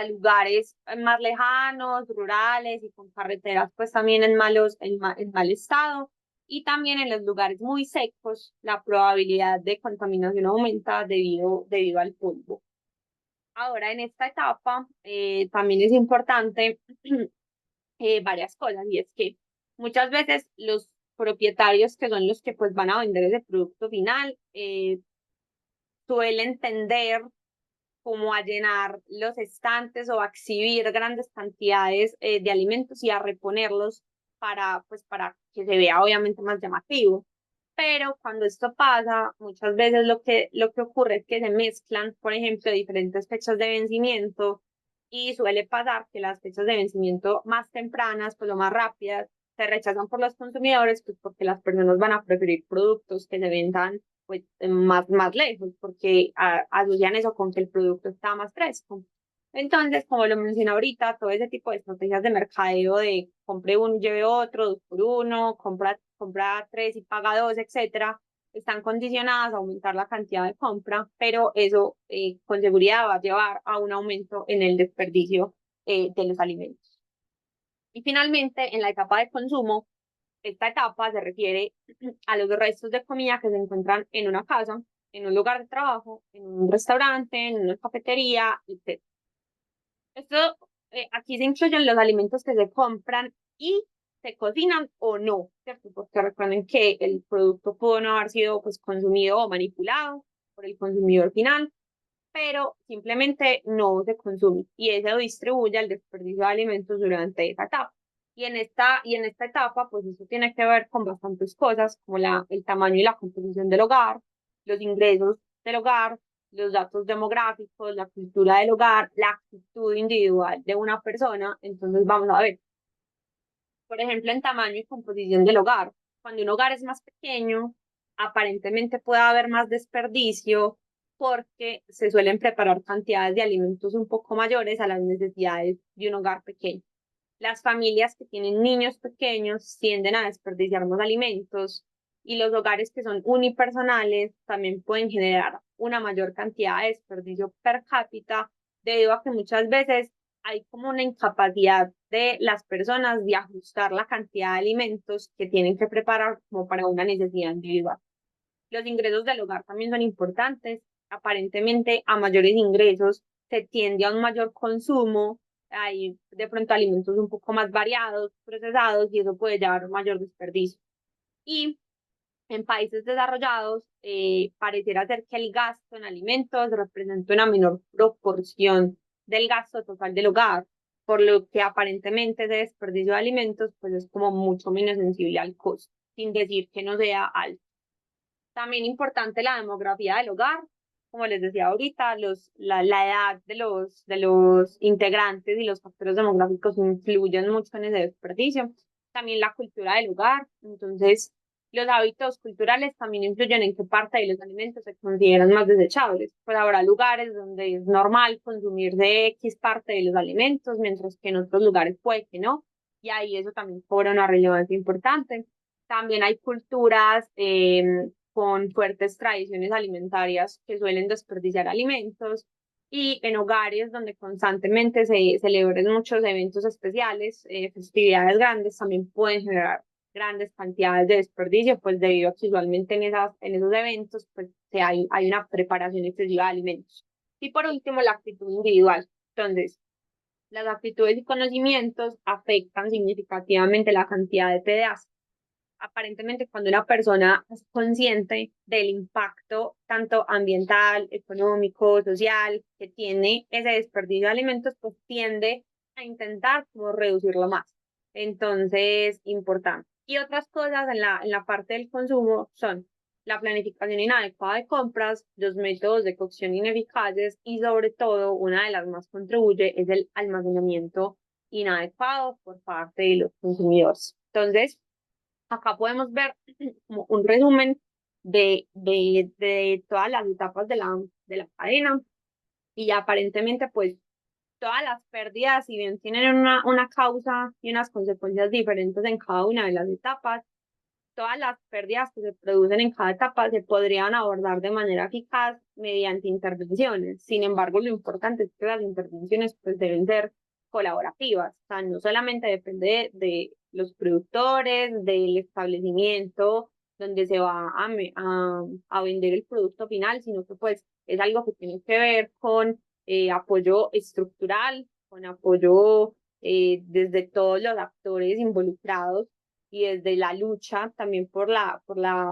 lugares más lejanos, rurales y con carreteras pues también en mal estado. Y también en los lugares muy secos, la probabilidad de contaminación aumenta debido al polvo. Ahora, en esta etapa, también es importante varias cosas, y es que muchas veces los propietarios, que son los que pues van a vender ese producto final, suelen tender como a llenar los estantes o a exhibir grandes cantidades de alimentos y a reponerlos para, pues, para que se vea obviamente más llamativo. pero cuando esto pasa, muchas veces lo que ocurre es que se mezclan, por ejemplo, diferentes fechas de vencimiento y suele pasar que las fechas de vencimiento más tempranas, pues lo más rápidas, se rechazan por los consumidores, pues porque las personas van a preferir productos que se vendan pues más lejos, porque asocian eso con que el producto está más fresco. Entonces, como lo mencioné ahorita, todo ese tipo de estrategias de mercadeo de compre uno y lleve otro, dos por uno, compra tres y paga dos, etcétera, están condicionadas a aumentar la cantidad de compra, pero eso con seguridad va a llevar a un aumento en el desperdicio de los alimentos. Y finalmente, en la etapa de consumo, esta etapa se refiere a los restos de comida que se encuentran en una casa, en un lugar de trabajo, en un restaurante, en una cafetería, etc. Esto, aquí se incluyen los alimentos que se compran y se cocinan o no, ¿cierto? Porque recuerden que el producto pudo no haber sido pues, consumido o manipulado por el consumidor final, pero simplemente no se consume y eso distribuye el desperdicio de alimentos durante esa etapa. Y en esta etapa, pues eso tiene que ver con bastantes cosas, como el tamaño y la composición del hogar, los ingresos del hogar, los datos demográficos, la cultura del hogar, la actitud individual de una persona. Entonces, vamos a ver, por ejemplo, en tamaño y composición del hogar. Cuando un hogar es más pequeño, aparentemente puede haber más desperdicio porque se suelen preparar cantidades de alimentos un poco mayores a las necesidades de un hogar pequeño. Las familias que tienen niños pequeños tienden a desperdiciar más alimentos y los hogares que son unipersonales también pueden generar una mayor cantidad de desperdicio per cápita debido a que muchas veces hay como una incapacidad de las personas de ajustar la cantidad de alimentos que tienen que preparar como para una necesidad individual. Los ingresos del hogar también son importantes. Aparentemente, a mayores ingresos se tiende a un mayor consumo. Hay de pronto alimentos un poco más variados, procesados, y eso puede llevar a un mayor desperdicio. Y en países desarrollados, pareciera ser que el gasto en alimentos representa una menor proporción del gasto total del hogar, por lo que aparentemente ese desperdicio de alimentos pues es como mucho menos sensible al costo, sin decir que no sea alto. También importante la demografía del hogar. Como les decía ahorita, la edad de los integrantes y los factores demográficos influyen mucho en ese desperdicio. También la cultura del hogar. Entonces, los hábitos culturales también influyen en qué parte de los alimentos se consideran más desechables. Pues habrá lugares donde es normal consumir de X parte de los alimentos, mientras que en otros lugares puede que no. Y ahí eso también cobra una relevancia importante. También hay culturas con fuertes tradiciones alimentarias que suelen desperdiciar alimentos y en hogares donde constantemente se celebran muchos eventos especiales, festividades grandes, también pueden generar grandes cantidades de desperdicio, pues debido a que usualmente en esos eventos pues hay una preparación excesiva de alimentos. Y por último, la actitud individual. Entonces, las actitudes y conocimientos afectan significativamente la cantidad de PDAs. Aparentemente cuando una persona es consciente del impacto tanto ambiental, económico, social que tiene ese desperdicio de alimentos, pues tiende a intentar como reducirlo más. Entonces, importante. Y otras cosas en la parte del consumo son la planificación inadecuada de compras, los métodos de cocción ineficaces y sobre todo una de las más contribuye es el almacenamiento inadecuado por parte de los consumidores. Entonces, acá podemos ver como un resumen de todas las etapas de la cadena y aparentemente pues todas las pérdidas, si bien tienen una causa y unas consecuencias diferentes en cada una de las etapas, todas las pérdidas que se producen en cada etapa se podrían abordar de manera eficaz mediante intervenciones. Sin embargo, lo importante es que las intervenciones pues, deben ser colaborativas. O sea, no solamente depende de los productores, del establecimiento donde se va a vender el producto final, sino que pues es algo que tiene que ver con apoyo estructural, con apoyo desde todos los actores involucrados y desde la lucha también por la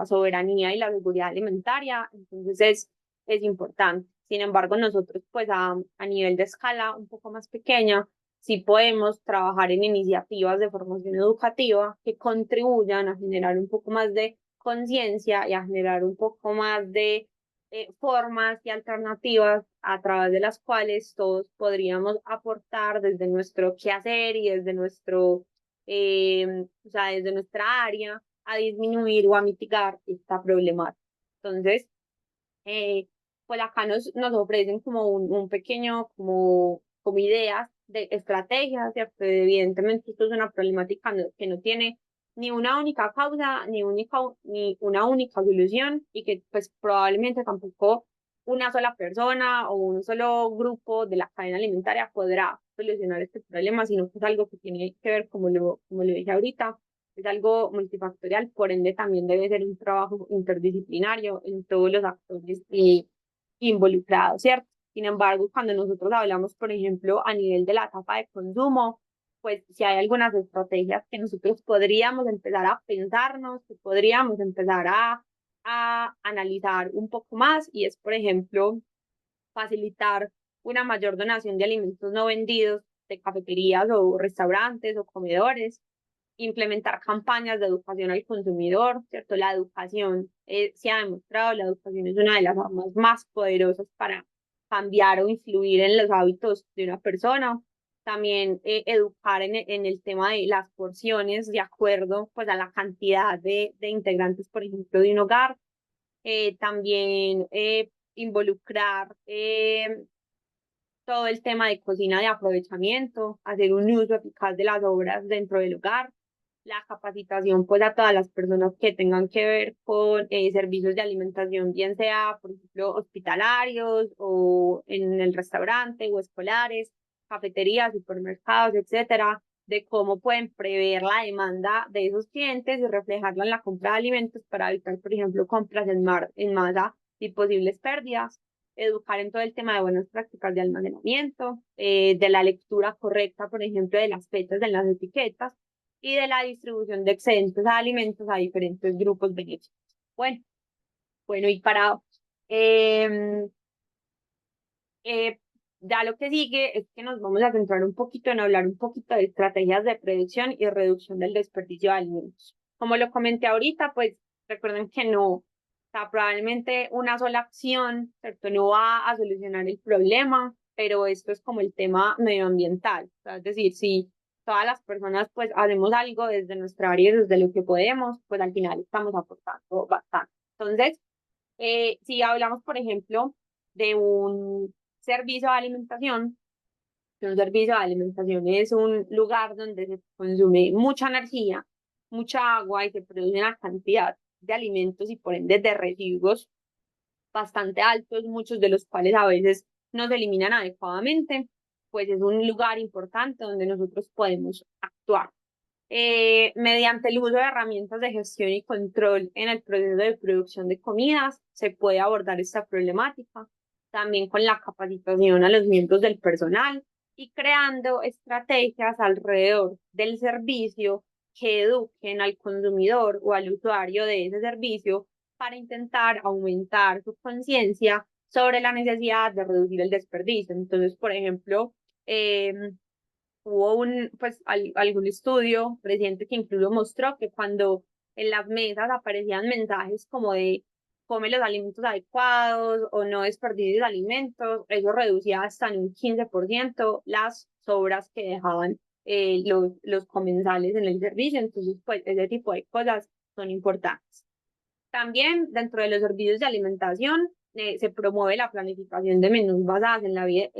soberanía y la seguridad alimentaria. Entonces es importante. Sin embargo, nosotros pues a nivel de escala un poco más pequeña, sí podemos trabajar en iniciativas de formación educativa que contribuyan a generar un poco más de conciencia y a generar un poco más de formas y alternativas a través de las cuales todos podríamos aportar desde nuestro quehacer y desde o sea, desde nuestra área a disminuir o a mitigar esta problemática. Entonces, eh, pues acá nos ofrecen como un pequeño, como ideas de estrategias, ¿cierto? Evidentemente esto es una problemática que no tiene ni una única causa, ni una única solución y que pues probablemente tampoco una sola persona o un solo grupo de la cadena alimentaria podrá solucionar este problema, sino que es algo que tiene que ver, como lo dije ahorita, es algo multifactorial, por ende también debe ser un trabajo interdisciplinario en todos los actores involucrados, ¿cierto? Sin embargo, cuando nosotros hablamos, por ejemplo, a nivel de la etapa de consumo, pues si hay algunas estrategias que nosotros podríamos empezar a pensarnos, que podríamos empezar a analizar un poco más, y es, por ejemplo, facilitar una mayor donación de alimentos no vendidos de cafeterías o restaurantes o comedores, implementar campañas de educación al consumidor, ¿cierto? La educación se ha demostrado, la educación es una de las armas más poderosas para cambiar o influir en los hábitos de una persona. También educar en el tema de las porciones de acuerdo pues, a la cantidad de integrantes, por ejemplo, de un hogar. También involucrar todo el tema de cocina de aprovechamiento, hacer un uso eficaz de las obras dentro del hogar, la capacitación pues a todas las personas que tengan que ver con servicios de alimentación, bien sea, por ejemplo, hospitalarios o en el restaurante o escolares, cafeterías, supermercados, etcétera, de cómo pueden prever la demanda de esos clientes y reflejarla en la compra de alimentos para evitar, por ejemplo, compras en masa y posibles pérdidas, educar en todo el tema de buenas prácticas de almacenamiento, de la lectura correcta, por ejemplo, de las fechas en las etiquetas y de la distribución de excedentes de alimentos a diferentes grupos benéficos. Bueno, bueno, y para eh, ya lo que sigue es que nos vamos a centrar un poquito en hablar un poquito de estrategias de predicción y reducción del desperdicio de alimentos. Como lo comenté ahorita, pues recuerden que no, o sea, probablemente una sola acción, ¿cierto? No va a solucionar el problema, pero esto es como el tema medioambiental, o sea, es decir, si todas las personas pues hacemos algo desde nuestra área y desde lo que podemos, pues al final estamos aportando bastante. Entonces, si hablamos, por ejemplo, de un servicio de alimentación, que un servicio de alimentación es un lugar donde se consume mucha energía, mucha agua y se produce una cantidad de alimentos y por ende de residuos bastante altos, muchos de los cuales a veces no se eliminan adecuadamente, pues es un lugar importante donde nosotros podemos actuar. Mediante el uso de herramientas de gestión y control en el proceso de producción de comidas, se puede abordar esta problemática, también con la capacitación a los miembros del personal y creando estrategias alrededor del servicio que eduquen al consumidor o al usuario de ese servicio para intentar aumentar su conciencia sobre la necesidad de reducir el desperdicio. Entonces, por ejemplo, hubo algún estudio reciente que incluso mostró que cuando en las mesas aparecían mensajes como de come los alimentos adecuados o no desperdicies alimentos, eso reducía hasta en un 15% las sobras que dejaban los comensales en el servicio. Entonces, pues ese tipo de cosas son importantes. También dentro de los servicios de alimentación se promueve la planificación de menús basadas en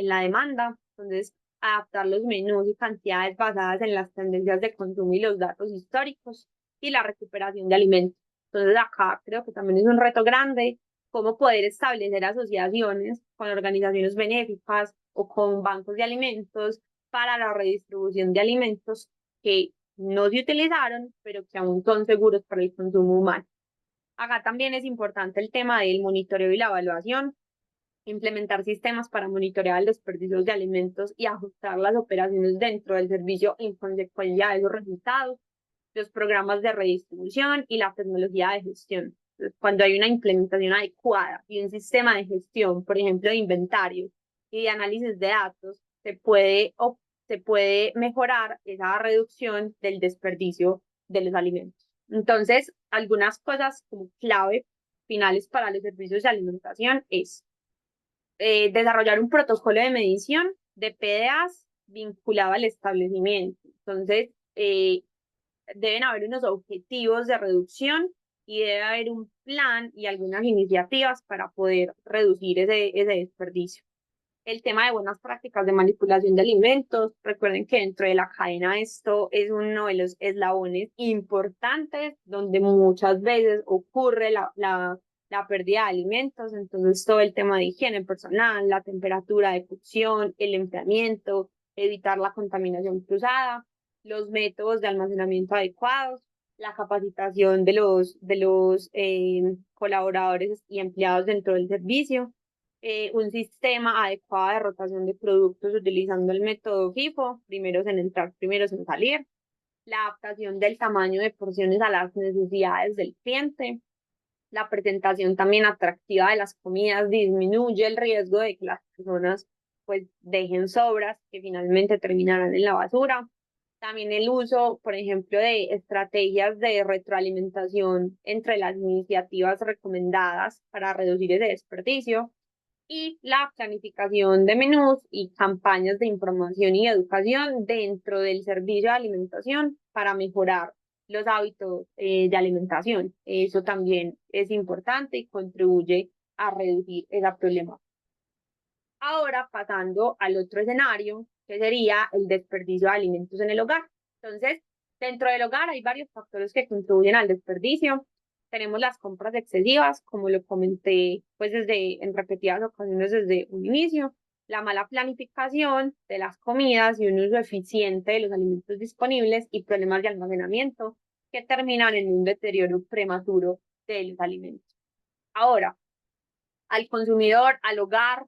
la demanda. Entonces, adaptar los menús y cantidades basadas en las tendencias de consumo y los datos históricos y la recuperación de alimentos. Entonces, acá creo que también es un reto grande cómo poder establecer asociaciones con organizaciones benéficas o con bancos de alimentos para la redistribución de alimentos que no se utilizaron, pero que aún son seguros para el consumo humano. Acá también es importante el tema del monitoreo y la evaluación, implementar sistemas para monitorear los desperdicios de alimentos y ajustar las operaciones dentro del servicio en consecuencia de esos resultados, los programas de redistribución y la tecnología de gestión. Entonces, cuando hay una implementación adecuada y un sistema de gestión, por ejemplo, de inventario y de análisis de datos, se puede mejorar esa reducción del desperdicio de los alimentos. Entonces, algunas cosas como clave finales para los servicios de alimentación es desarrollar un protocolo de medición de PDAs vinculado al establecimiento. Entonces, deben haber unos objetivos de reducción y debe haber un plan y algunas iniciativas para poder reducir ese desperdicio. El tema de buenas prácticas de manipulación de alimentos. Recuerden que dentro de la cadena esto es uno de los eslabones importantes donde muchas veces ocurre la pérdida de alimentos. Entonces todo el tema de higiene personal, la temperatura de cocción, el enfriamiento, evitar la contaminación cruzada, los métodos de almacenamiento adecuados, la capacitación de los colaboradores y empleados dentro del servicio, un sistema adecuado de rotación de productos utilizando el método FIFO, primeros en entrar, primeros en salir, la adaptación del tamaño de porciones a las necesidades del cliente, la presentación también atractiva de las comidas disminuye el riesgo de que las personas pues dejen sobras que finalmente terminarán en la basura. También el uso, por ejemplo, de estrategias de retroalimentación entre las iniciativas recomendadas para reducir ese desperdicio y la planificación de menús y campañas de información y educación dentro del servicio de alimentación para mejorar los hábitos de alimentación. Eso también es importante y contribuye a reducir esa problemática. Ahora pasando al otro escenario, que sería el desperdicio de alimentos en el hogar. Entonces, dentro del hogar hay varios factores que contribuyen al desperdicio. Tenemos las compras excesivas, como lo comenté pues en repetidas ocasiones desde un inicio, la mala planificación de las comidas y un uso eficiente de los alimentos disponibles y problemas de almacenamiento que terminan en un deterioro prematuro de los alimentos. Ahora, al consumidor, al hogar,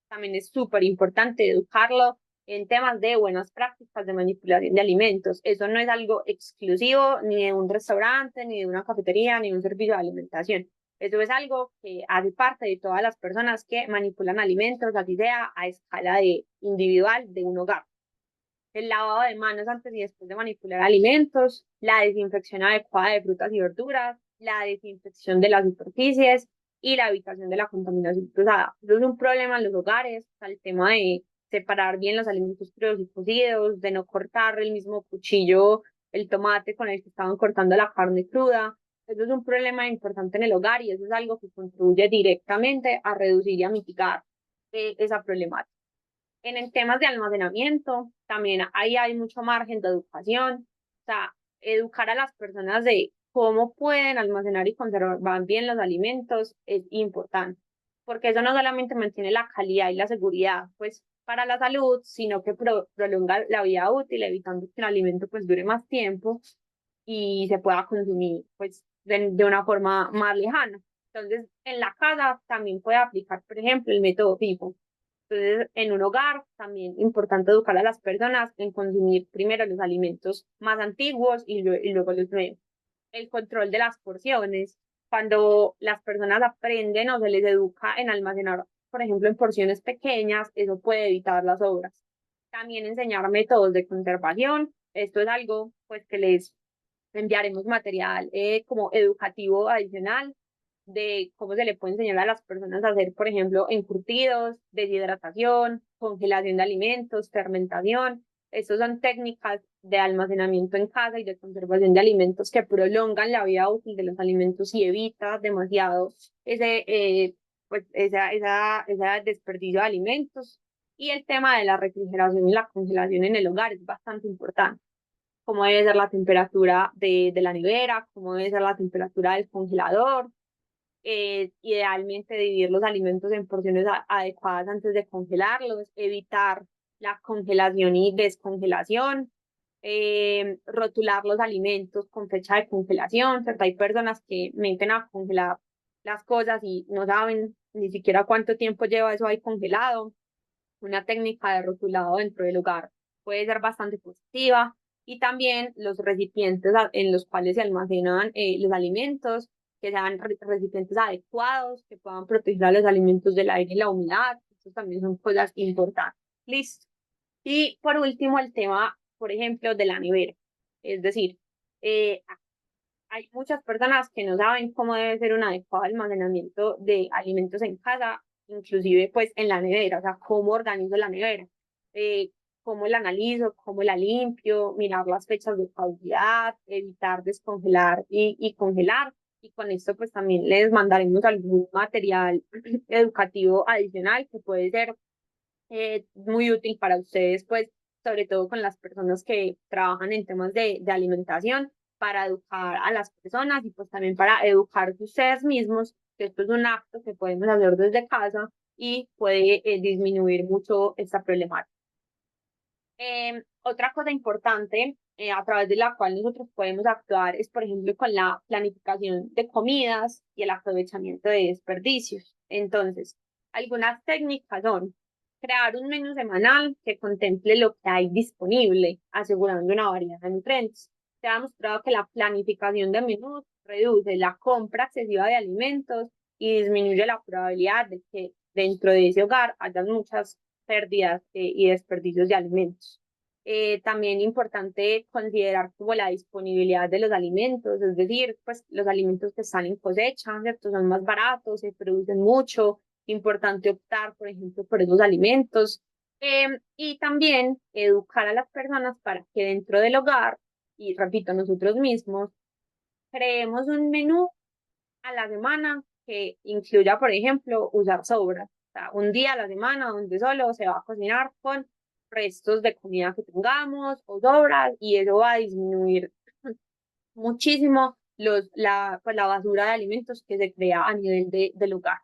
también es súper importante educarlo en temas de buenas prácticas de manipulación de alimentos. Eso no es algo exclusivo ni de un restaurante, ni de una cafetería, ni de un servicio de alimentación. Eso es algo que hace parte de todas las personas que manipulan alimentos, así sea a escala individual de un hogar. El lavado de manos antes y después de manipular alimentos, la desinfección adecuada de frutas y verduras, la desinfección de las superficies y la evitación de la contaminación cruzada. Eso es un problema en los hogares, el tema de separar bien los alimentos crudos y cocidos, de no cortar el mismo cuchillo, el tomate con el que estaban cortando la carne cruda. Eso es un problema importante en el hogar y eso es algo que contribuye directamente a reducir y a mitigar esa problemática. En el temas de almacenamiento, también ahí hay mucho margen de educación, o sea, educar a las personas de cómo pueden almacenar y conservar bien los alimentos es importante, porque eso no solamente mantiene la calidad y la seguridad, pues, para la salud, sino que prolonga la vida útil, evitando que el alimento, pues, dure más tiempo y se pueda consumir, pues, de una forma más lejana. Entonces, en la casa también puede aplicar, por ejemplo, el método FIFO. Entonces, en un hogar también es importante educar a las personas en consumir primero los alimentos más antiguos y luego los nuevos. El control de las porciones. Cuando las personas aprenden o se les educa en almacenar, por ejemplo, en porciones pequeñas, eso puede evitar las sobras. También enseñar métodos de conservación. Esto es algo pues que les enviaremos material como educativo adicional de cómo se le puede enseñar a las personas a hacer, por ejemplo, encurtidos, deshidratación, congelación de alimentos, fermentación. Estas son técnicas de almacenamiento en casa y de conservación de alimentos que prolongan la vida útil de los alimentos y evita demasiado ese desperdicio de alimentos. Y el tema de la refrigeración y la congelación en el hogar es bastante importante. Cómo debe ser la temperatura de la nevera, cómo debe ser la temperatura del congelador, idealmente dividir los alimentos en porciones adecuadas antes de congelarlos, evitar la congelación y descongelación, rotular los alimentos con fecha de congelación, ¿cierto? Hay personas que meten a congelar las cosas y no saben ni siquiera cuánto tiempo lleva eso ahí congelado. Una técnica de rotulado dentro del hogar puede ser bastante positiva y también los recipientes en los cuales se almacenan los alimentos, que sean recipientes adecuados, que puedan proteger a los alimentos del aire y la humedad. Estas también son cosas importantes. Listo. Y por último, el tema, por ejemplo, de la nevera. Es decir, eh, hay muchas personas que no saben cómo debe ser un adecuado almacenamiento de alimentos en casa, inclusive pues en la nevera, o sea, cómo organizo la nevera, eh, cómo la analizo, cómo la limpio, mirar las fechas de caducidad, evitar descongelar y congelar. Y con esto pues también les mandaremos algún material educativo adicional que puede ser muy útil para ustedes, pues sobre todo con las personas que trabajan en temas de alimentación, para educar a las personas y pues también para educarse ustedes mismos, que esto es un acto que podemos hacer desde casa y puede disminuir mucho esta problemática. Otra cosa importante a través de la cual nosotros podemos actuar es, por ejemplo, con la planificación de comidas y el aprovechamiento de desperdicios. Entonces, algunas técnicas son crear un menú semanal que contemple lo que hay disponible, asegurando una variedad de nutrientes. Se ha demostrado que la planificación de menús reduce la compra excesiva de alimentos y disminuye la probabilidad de que dentro de ese hogar haya muchas pérdidas y desperdicios de alimentos. También importante considerar como la disponibilidad de los alimentos, es decir, pues los alimentos que están en cosecha, ¿cierto? Son más baratos, se producen mucho, importante optar, por ejemplo, por esos alimentos. Y también educar a las personas para que dentro del hogar, y repito, nosotros mismos, creemos un menú a la semana que incluya, por ejemplo, usar sobras. O sea, un día a la semana donde solo se va a cocinar con restos de comida que tengamos o sobras y eso va a disminuir muchísimo pues, la basura de alimentos que se crea a nivel del hogar.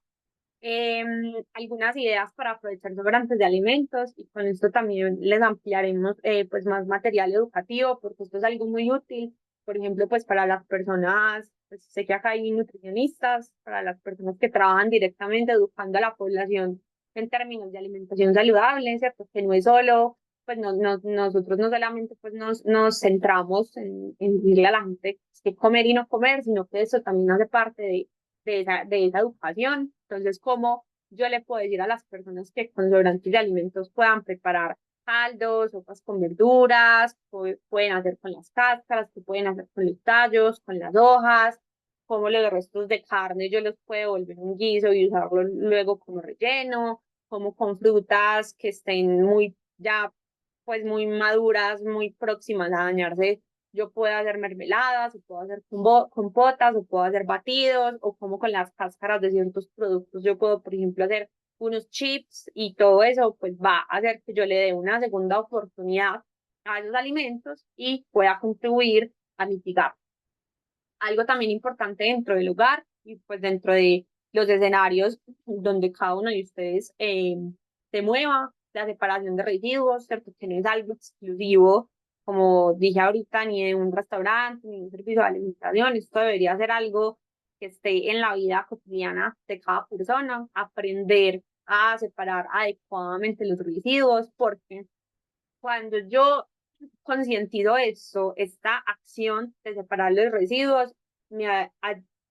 Algunas ideas para aprovechar sobrantes de alimentos y con esto también les ampliaremos pues más material educativo porque esto es algo muy útil, por ejemplo, pues para las personas, pues sé que acá hay nutricionistas, para las personas que trabajan directamente educando a la población en términos de alimentación saludable, ¿cierto? Que no es solo, pues nosotros no solamente pues nos centramos en decirle a la gente qué comer y no comer, sino que eso también hace parte de esa educación. Entonces, ¿cómo yo le puedo decir a las personas que con sobrantes de alimentos puedan preparar caldos, sopas con verduras, pueden hacer con las cáscaras, que pueden hacer con los tallos, con las hojas, cómo los restos de carne yo los puedo volver un guiso y usarlo luego como relleno, como con frutas que estén muy ya pues muy maduras, muy próximas a dañarse, yo puedo hacer mermeladas, o puedo hacer compotas, o puedo hacer batidos, o como con las cáscaras de ciertos productos, yo puedo, por ejemplo, hacer unos chips y todo eso, pues va a hacer que yo le dé una segunda oportunidad a esos alimentos y pueda contribuir a mitigar. Algo también importante dentro del hogar y pues dentro de los escenarios donde cada uno de ustedes se mueva, la separación de residuos, ¿cierto? Que no es algo exclusivo, como dije ahorita, ni de un restaurante, ni de un servicio de alimentación, esto debería ser algo que esté en la vida cotidiana de cada persona, aprender a separar adecuadamente los residuos, porque cuando yo concientizo esto, esta acción de separar los residuos,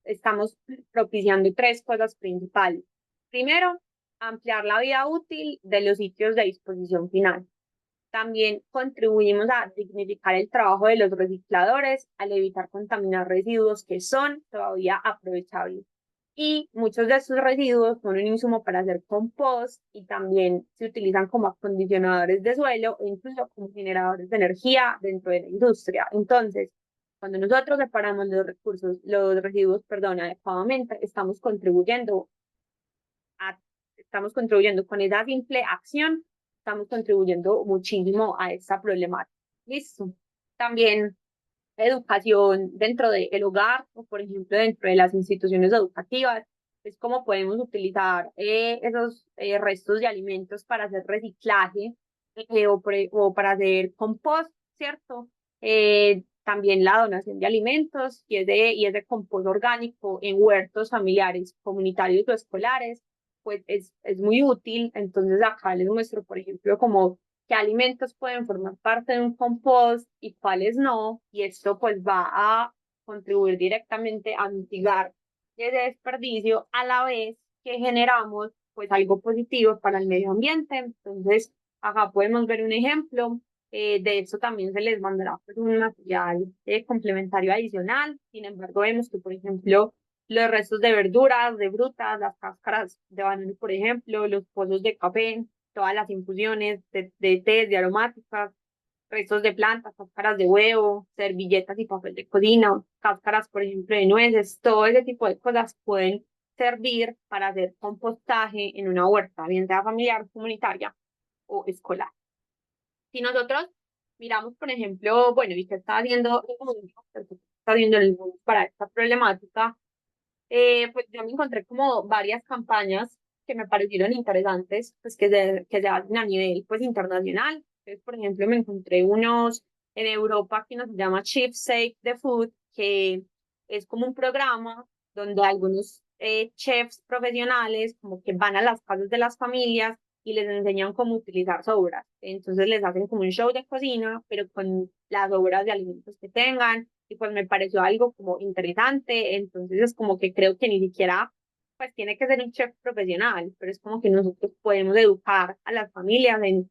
estamos propiciando tres cosas principales. Primero, ampliar la vida útil de los sitios de disposición final. También contribuimos a dignificar el trabajo de los recicladores al evitar contaminar residuos que son todavía aprovechables. Y muchos de estos residuos son un insumo para hacer compost y también se utilizan como acondicionadores de suelo e incluso como generadores de energía dentro de la industria. Entonces, cuando nosotros separamos los residuos, perdón, adecuadamente, estamos contribuyendo con esa simple acción, estamos contribuyendo muchísimo a esta problemática. Listo. También educación dentro del hogar o, por ejemplo, dentro de las instituciones educativas. Es como podemos utilizar esos restos de alimentos para hacer reciclaje o para hacer compost, ¿cierto? También la donación de alimentos y es de compost orgánico en huertos familiares, comunitarios o escolares, pues es muy útil. Entonces acá les muestro, por ejemplo, como qué alimentos pueden formar parte de un compost y cuáles no, y esto pues va a contribuir directamente a mitigar ese desperdicio a la vez que generamos pues algo positivo para el medio ambiente. Entonces, acá podemos ver un ejemplo De hecho, también se les mandará pues, un material complementario adicional. Sin embargo, vemos que, por ejemplo, los restos de verduras, de frutas, las cáscaras de banano, por ejemplo, los pozos de café, todas las infusiones de té, de aromáticas, restos de plantas, cáscaras de huevo, servilletas y papel de cocina, cáscaras, por ejemplo, de nueces, todo ese tipo de cosas pueden servir para hacer compostaje en una huerta, bien sea familiar, comunitaria o escolar. Si nosotros miramos, por ejemplo, bueno, ¿y qué está haciendo el mundo? ¿Qué está haciendo el mundo para esta problemática? Pues yo me encontré como varias campañas que me parecieron interesantes, pues que se hacen a nivel pues internacional. Entonces, por ejemplo, me encontré unos en Europa que nos llama Chief Save the Food, que es como un programa donde algunos chefs profesionales como que van a las casas de las familias y les enseñan cómo utilizar sobras. Entonces les hacen como un show de cocina, pero con las sobras de alimentos que tengan y pues me pareció algo como interesante, entonces es como que creo que ni siquiera pues tiene que ser un chef profesional, pero es como que nosotros podemos educar a las familias en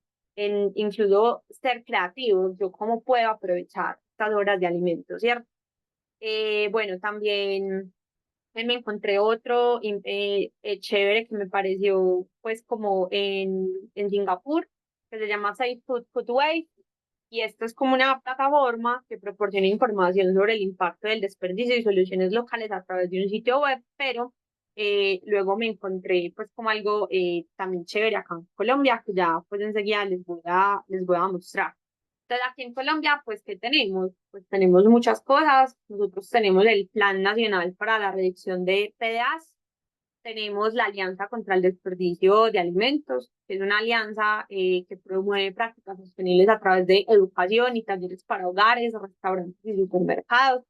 incluso ser creativos, yo cómo puedo aprovechar estas horas de alimentos, ¿cierto? Bueno, también me encontré otro chévere que me pareció pues como en Singapur, que se llama Safe Food Foodway, y esto es como una plataforma que proporciona información sobre el impacto del desperdicio y soluciones locales a través de un sitio web, pero luego me encontré pues como algo también chévere acá en Colombia, que ya pues enseguida les voy a mostrar. Entonces aquí en Colombia pues ¿qué tenemos? Pues tenemos muchas cosas. Nosotros tenemos el Plan Nacional para la Reducción de PDAs, tenemos la Alianza contra el Desperdicio de Alimentos, que es una alianza que promueve prácticas sostenibles a través de educación y talleres para hogares, restaurantes y supermercados.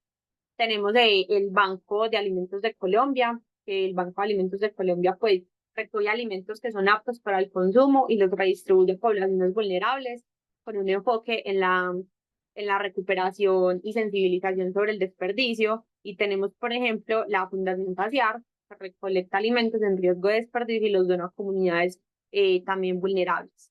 Tenemos el Banco de Alimentos de Colombia, que el Banco de Alimentos de Colombia pues recoge alimentos que son aptos para el consumo y los redistribuye a poblaciones vulnerables con un enfoque en la recuperación y sensibilización sobre el desperdicio. Y tenemos, por ejemplo, la Fundación Saciar, que recolecta alimentos en riesgo de desperdicio y los dona a comunidades también vulnerables.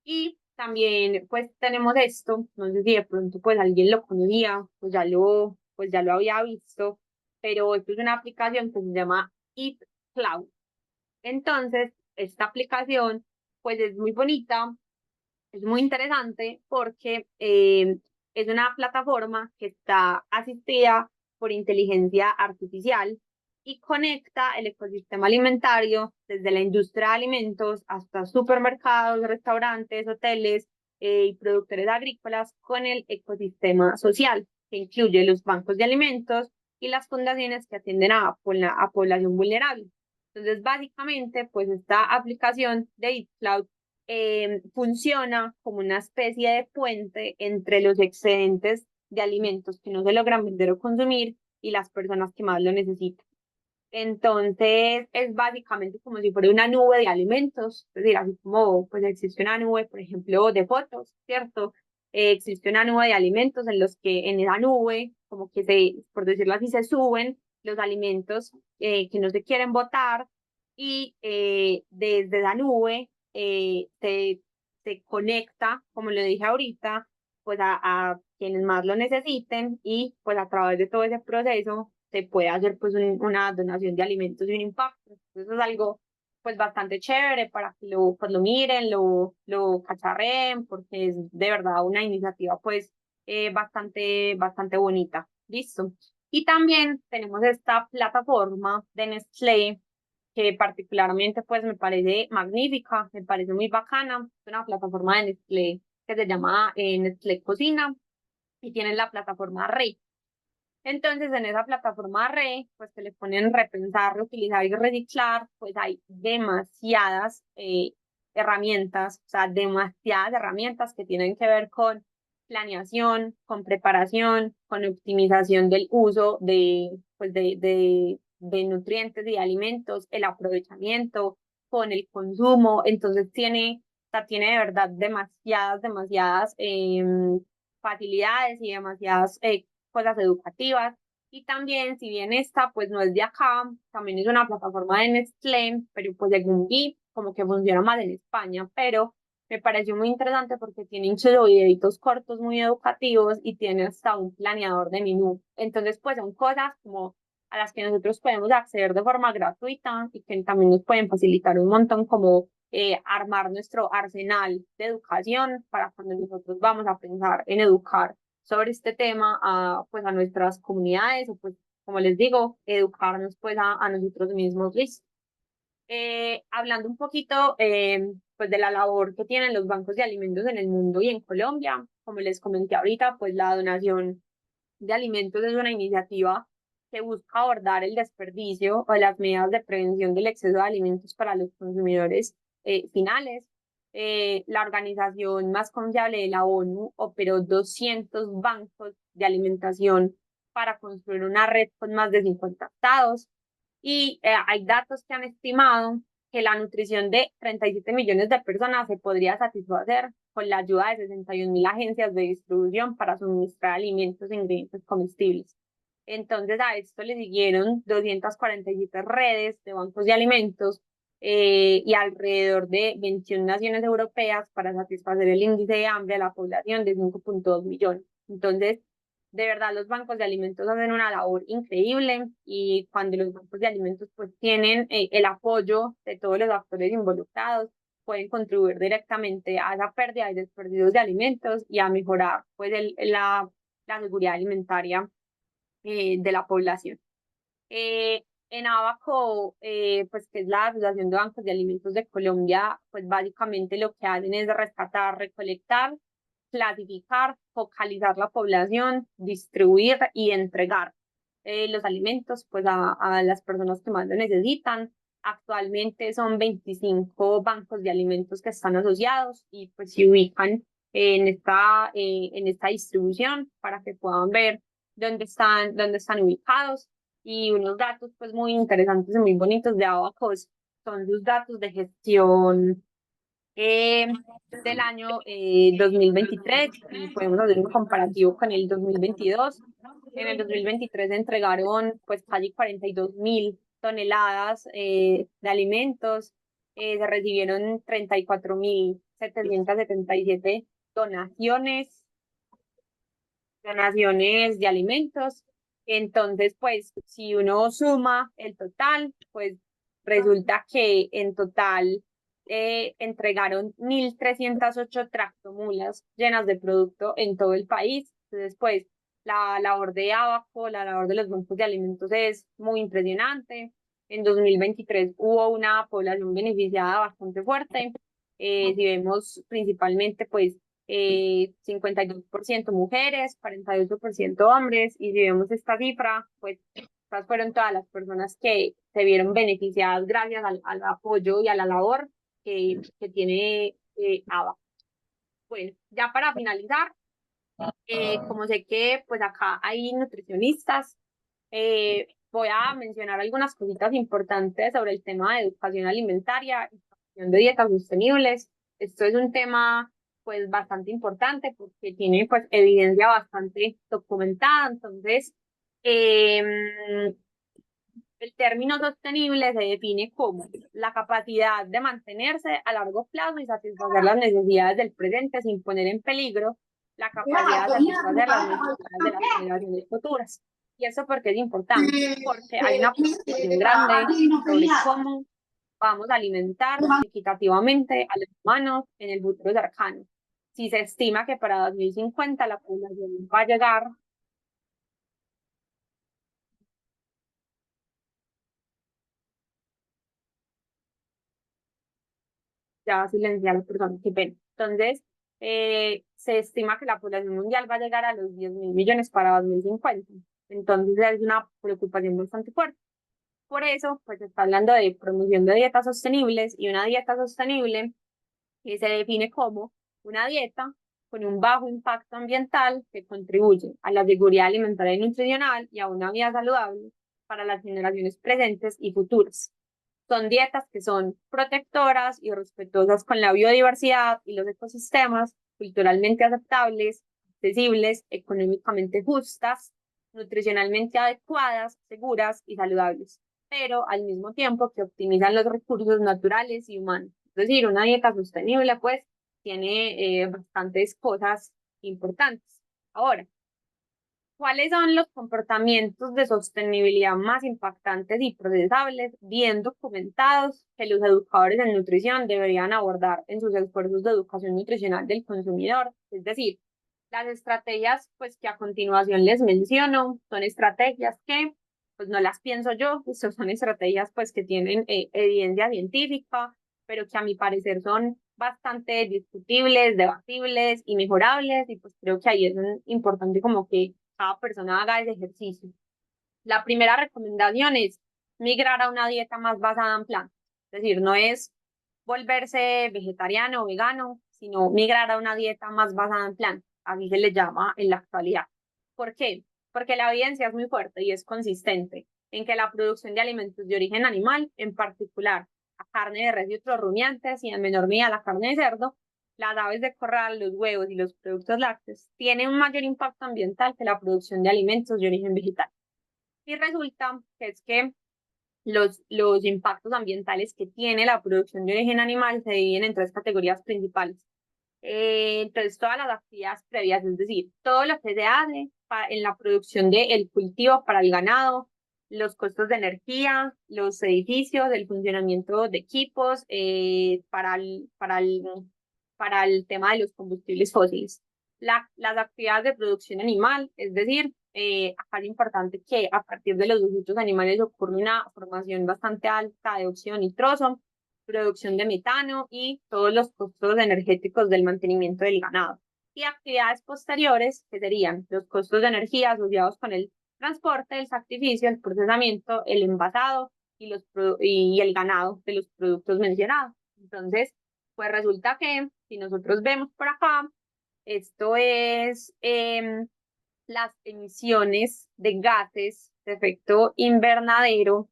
Y también pues tenemos esto, no sé si de pronto pues alguien lo conocía, pues ya lo había visto, pero esto es una aplicación que se llama Eat Cloud. Entonces, esta aplicación pues es muy bonita, es muy interesante porque es una plataforma que está asistida por inteligencia artificial y conecta el ecosistema alimentario desde la industria de alimentos hasta supermercados, restaurantes, hoteles y productores agrícolas con el ecosistema social, que incluye los bancos de alimentos y las fundaciones que atienden a población vulnerable. Entonces, básicamente, pues esta aplicación de Eat Cloud funciona como una especie de puente entre los excedentes de alimentos que no se logran vender o consumir y las personas que más lo necesitan. Entonces, es básicamente como si fuera una nube de alimentos, es decir, así como pues existe una nube, por ejemplo, de fotos, ¿cierto? Existe una nube de alimentos en los que en esa nube, como que por decirlo así, se suben los alimentos que no se quieren botar y desde esa nube se conecta, como le dije ahorita, pues a quienes más lo necesiten y pues a través de todo ese proceso se puede hacer pues una donación de alimentos y un impacto. Entonces es algo pues bastante chévere para que pues, lo miren, lo cacharreen, porque es de verdad una iniciativa pues bastante bonita. Listo. Y también tenemos esta plataforma de Nestlé que particularmente pues me parece magnífica, me parece muy bacana. Es una plataforma de Nestlé que se llama Nestlé Cocina y tienen la plataforma RE. Entonces, en esa plataforma RE, pues que le ponen repensar, reutilizar y reciclar, pues hay demasiadas herramientas, o sea, demasiadas herramientas que tienen que ver con planeación, con preparación, con optimización del uso de nutrientes y alimentos, el aprovechamiento, con el consumo. Entonces, o sea, tiene de verdad demasiadas facilidades y demasiadas cosas educativas. Y también, si bien esta pues no es de acá, también es una plataforma de Nestlé, pero pues según vi, como que funciona más en España, pero Me pareció muy interesante porque tiene incluso videitos cortos muy educativos y tiene hasta un planeador de menú. Entonces, pues son cosas como a las que nosotros podemos acceder de forma gratuita y que también nos pueden facilitar un montón como armar nuestro arsenal de educación para cuando nosotros vamos a pensar en educar sobre este tema a, pues, a nuestras comunidades o pues, como les digo, educarnos pues a nosotros mismos. Listo. Hablando un poquito pues de la labor que tienen los bancos de alimentos en el mundo y en Colombia, como les comenté ahorita, pues la donación de alimentos es una iniciativa que busca abordar el desperdicio o las medidas de prevención del exceso de alimentos para los consumidores finales. La organización más confiable de la ONU operó 200 bancos de alimentación para construir una red con más de 50 estados y hay datos que han estimado que la nutrición de 37 millones de personas se podría satisfacer con la ayuda de 61.000 agencias de distribución para suministrar alimentos e ingredientes comestibles. Entonces a esto le siguieron 247 redes de bancos de alimentos y alrededor de 21 naciones europeas para satisfacer el índice de hambre de la población de 5.2 millones. Entonces, de verdad, los bancos de alimentos hacen una labor increíble y cuando los bancos de alimentos pues tienen el apoyo de todos los actores involucrados, pueden contribuir directamente a esa pérdida y desperdicios de alimentos y a mejorar pues la seguridad alimentaria de la población. En Abaco, pues que es la Asociación de Bancos de Alimentos de Colombia, pues básicamente lo que hacen es rescatar, recolectar, clasificar, focalizar la población, distribuir y entregar los alimentos pues a las personas que más lo necesitan. Actualmente son 25 bancos de alimentos que están asociados y pues se ubican en esta distribución para que puedan ver dónde están ubicados y unos datos pues muy interesantes y muy bonitos de Abacus son sus datos de gestión eh, del año 2023 y podemos hacer un comparativo con el 2022. En el 2023 se entregaron pues casi 42.000 toneladas de alimentos, se recibieron 34.777 donaciones donaciones de alimentos. Entonces, pues, si uno suma el total, pues resulta que en total entregaron 1.308 tractomulas llenas de producto en todo el país. Entonces, pues, la labor de Abaco, la labor de los bancos de alimentos es muy impresionante. En 2023 hubo una población beneficiada bastante fuerte. Si vemos principalmente, pues, 52% mujeres, 48% hombres, y si vemos esta cifra, pues estas fueron todas las personas que se vieron beneficiadas gracias al apoyo y a la labor que tiene ABA. Bueno, ya para finalizar, como sé que pues acá hay nutricionistas, voy a mencionar algunas cositas importantes sobre el tema de educación alimentaria y de dietas sostenibles. Esto es un tema pues bastante importante porque tiene pues evidencia bastante documentada. Entonces, el término sostenible se define como la capacidad de mantenerse a largo plazo y satisfacer las necesidades del presente sin poner en peligro la capacidad de satisfacer las necesidades de las generaciones futuras. ¿Y eso porque es importante? Porque hay una preocupación grande sobre cómo vamos a alimentar equitativamente a los humanos en el futuro cercano. Si se estima que para 2050 la población va a llegar ya silenciar a las personas que ven. Entonces, se estima que la población mundial va a llegar a los 10.000 millones para 2050. Entonces, es una preocupación bastante fuerte. Por eso, pues se está hablando de promoción de dietas sostenibles y una dieta sostenible que se define como una dieta con un bajo impacto ambiental que contribuye a la seguridad alimentaria y nutricional y a una vida saludable para las generaciones presentes y futuras. Son dietas que son protectoras y respetuosas con la biodiversidad y los ecosistemas, culturalmente aceptables, accesibles, económicamente justas, nutricionalmente adecuadas, seguras y saludables, pero al mismo tiempo que optimizan los recursos naturales y humanos. Es decir, una dieta sostenible, pues, tiene bastantes cosas importantes. Ahora, ¿cuáles son los comportamientos de sostenibilidad más impactantes y procesables, bien documentados, que los educadores en nutrición deberían abordar en sus esfuerzos de educación nutricional del consumidor? Es decir, las estrategias pues que a continuación les menciono son estrategias que pues no las pienso yo, son estrategias pues que tienen evidencia científica, pero que a mi parecer son bastante discutibles, debatibles y mejorables, y pues creo que ahí es importante como que cada persona haga ese ejercicio. La primera recomendación es migrar a una dieta más basada en plantas, es decir, no es volverse vegetariano o vegano, sino migrar a una dieta más basada en plantas, así se le llama en la actualidad. ¿Por qué? Porque la evidencia es muy fuerte y es consistente en que la producción de alimentos de origen animal, en particular la carne de res y otros rumiantes y en menor medida la carne de cerdo, las aves de corral, los huevos y los productos lácteos, tienen un mayor impacto ambiental que la producción de alimentos de origen vegetal. Y resulta que es que los impactos ambientales que tiene la producción de origen animal se dividen en tres categorías principales. Entonces, todas las actividades previas, es decir, todo lo que se hace en la producción del cultivo para el ganado, los costos de energía, los edificios, el funcionamiento de equipos para el tema de los combustibles fósiles. Las actividades de producción animal, es decir, acá es importante que a partir de los desechos animales ocurre una formación bastante alta de óxido nitroso, producción de metano y todos los costos energéticos del mantenimiento del ganado. Y actividades posteriores, que serían los costos de energía asociados con el transporte, el sacrificio, el procesamiento, el envasado y el ganado de los productos mencionados. Entonces, pues resulta que si nosotros vemos por acá, esto es las emisiones de gases de efecto invernadero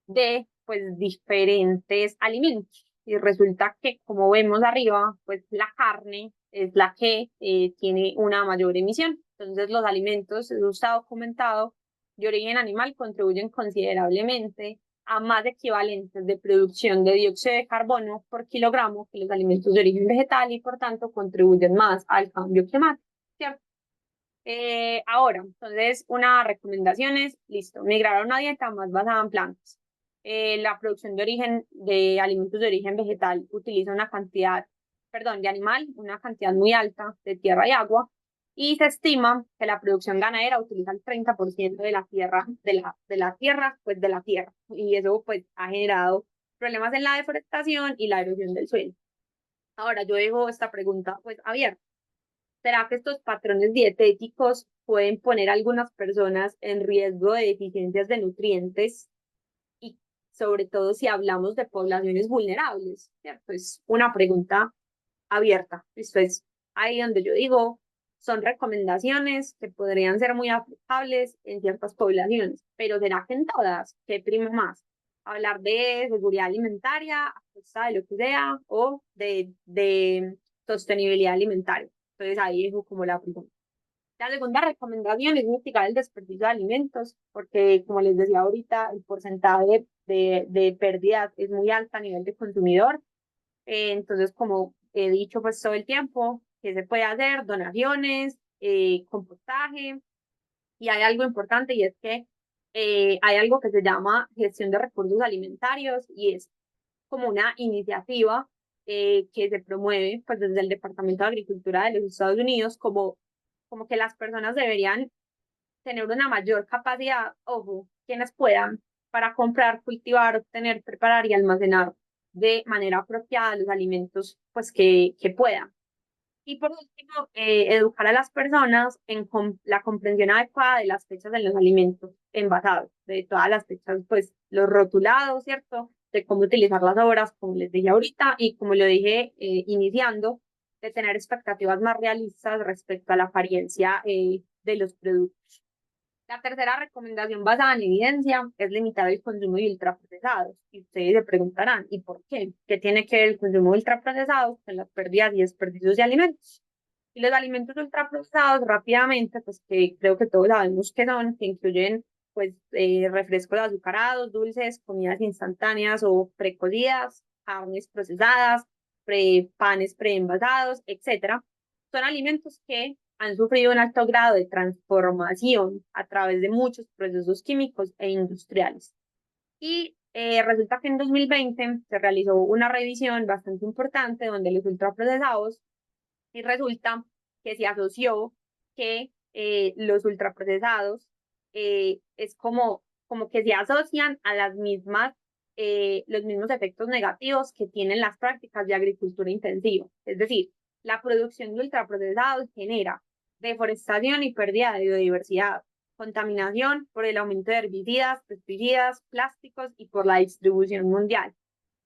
de pues diferentes alimentos. Y resulta que, como vemos arriba, pues la carne es la que tiene una mayor emisión. Entonces, los alimentos, eso está documentado, de origen animal contribuyen considerablemente a más equivalentes de producción de dióxido de carbono por kilogramo que los alimentos de origen vegetal y, por tanto, contribuyen más al cambio climático, ¿cierto? Ahora, entonces, una recomendación es, listo, migrar a una dieta más basada en plantas. La producción de alimentos de origen vegetal utiliza una cantidad, perdón, de animal, una cantidad muy alta de tierra y agua, y se estima que la producción ganadera utiliza el 30% de la tierra, de la tierra, pues de la tierra, y eso pues ha generado problemas en la deforestación y la erosión del suelo. Ahora, yo dejo esta pregunta pues abierta. ¿Será que estos patrones dietéticos pueden poner a algunas personas en riesgo de deficiencias de nutrientes? Y sobre todo si hablamos de poblaciones vulnerables, ¿cierto? Es una pregunta abierta. Esto es ahí donde yo digo, son recomendaciones que podrían ser muy aplicables en ciertas poblaciones, pero ¿será que en todas? ¿Qué prima más? ¿Hablar de seguridad alimentaria, a costa de lo que sea, o de sostenibilidad alimentaria? Entonces ahí dejo como la pregunta. La segunda recomendación es mitigar el desperdicio de alimentos, porque como les decía ahorita, el porcentaje de pérdidas es muy alto a nivel de consumidor. Entonces, como he dicho pues todo el tiempo, ¿qué se puede hacer? Donaciones, compostaje, y hay algo importante y es que hay algo que se llama gestión de recursos alimentarios y es como una iniciativa que se promueve pues desde el Departamento de Agricultura de los Estados Unidos como que las personas deberían tener una mayor capacidad, ojo, quienes puedan, para comprar, cultivar, obtener, preparar y almacenar de manera apropiada los alimentos pues que puedan. Y por último, educar a las personas en la comprensión adecuada de las fechas de los alimentos envasados, de todas las fechas, pues los rotulados, ¿cierto? De cómo utilizar las obras, como les dije ahorita, y como lo dije iniciando, de tener expectativas más realistas respecto a la apariencia de los productos. La tercera recomendación basada en evidencia es limitar el consumo de ultraprocesados. Y ustedes se preguntarán, ¿y por qué? ¿Qué tiene que ver el consumo de ultraprocesados con las pérdidas y desperdicios de alimentos? Y los alimentos ultraprocesados, rápidamente, pues que creo que todos sabemos que son, que incluyen pues refrescos azucarados, dulces, comidas instantáneas o precocidas, carnes procesadas, panes preenvasados, etcétera, son alimentos que han sufrido un alto grado de transformación a través de muchos procesos químicos e industriales. Y resulta que en 2020 se realizó una revisión bastante importante donde los ultraprocesados, y resulta que se asoció que los ultraprocesados es como que se asocian a las mismas, los mismos efectos negativos que tienen las prácticas de agricultura intensiva. Es decir, la producción de ultraprocesados genera deforestación y pérdida de biodiversidad, contaminación por el aumento de herbicidas, pesticidas, plásticos y por la distribución mundial,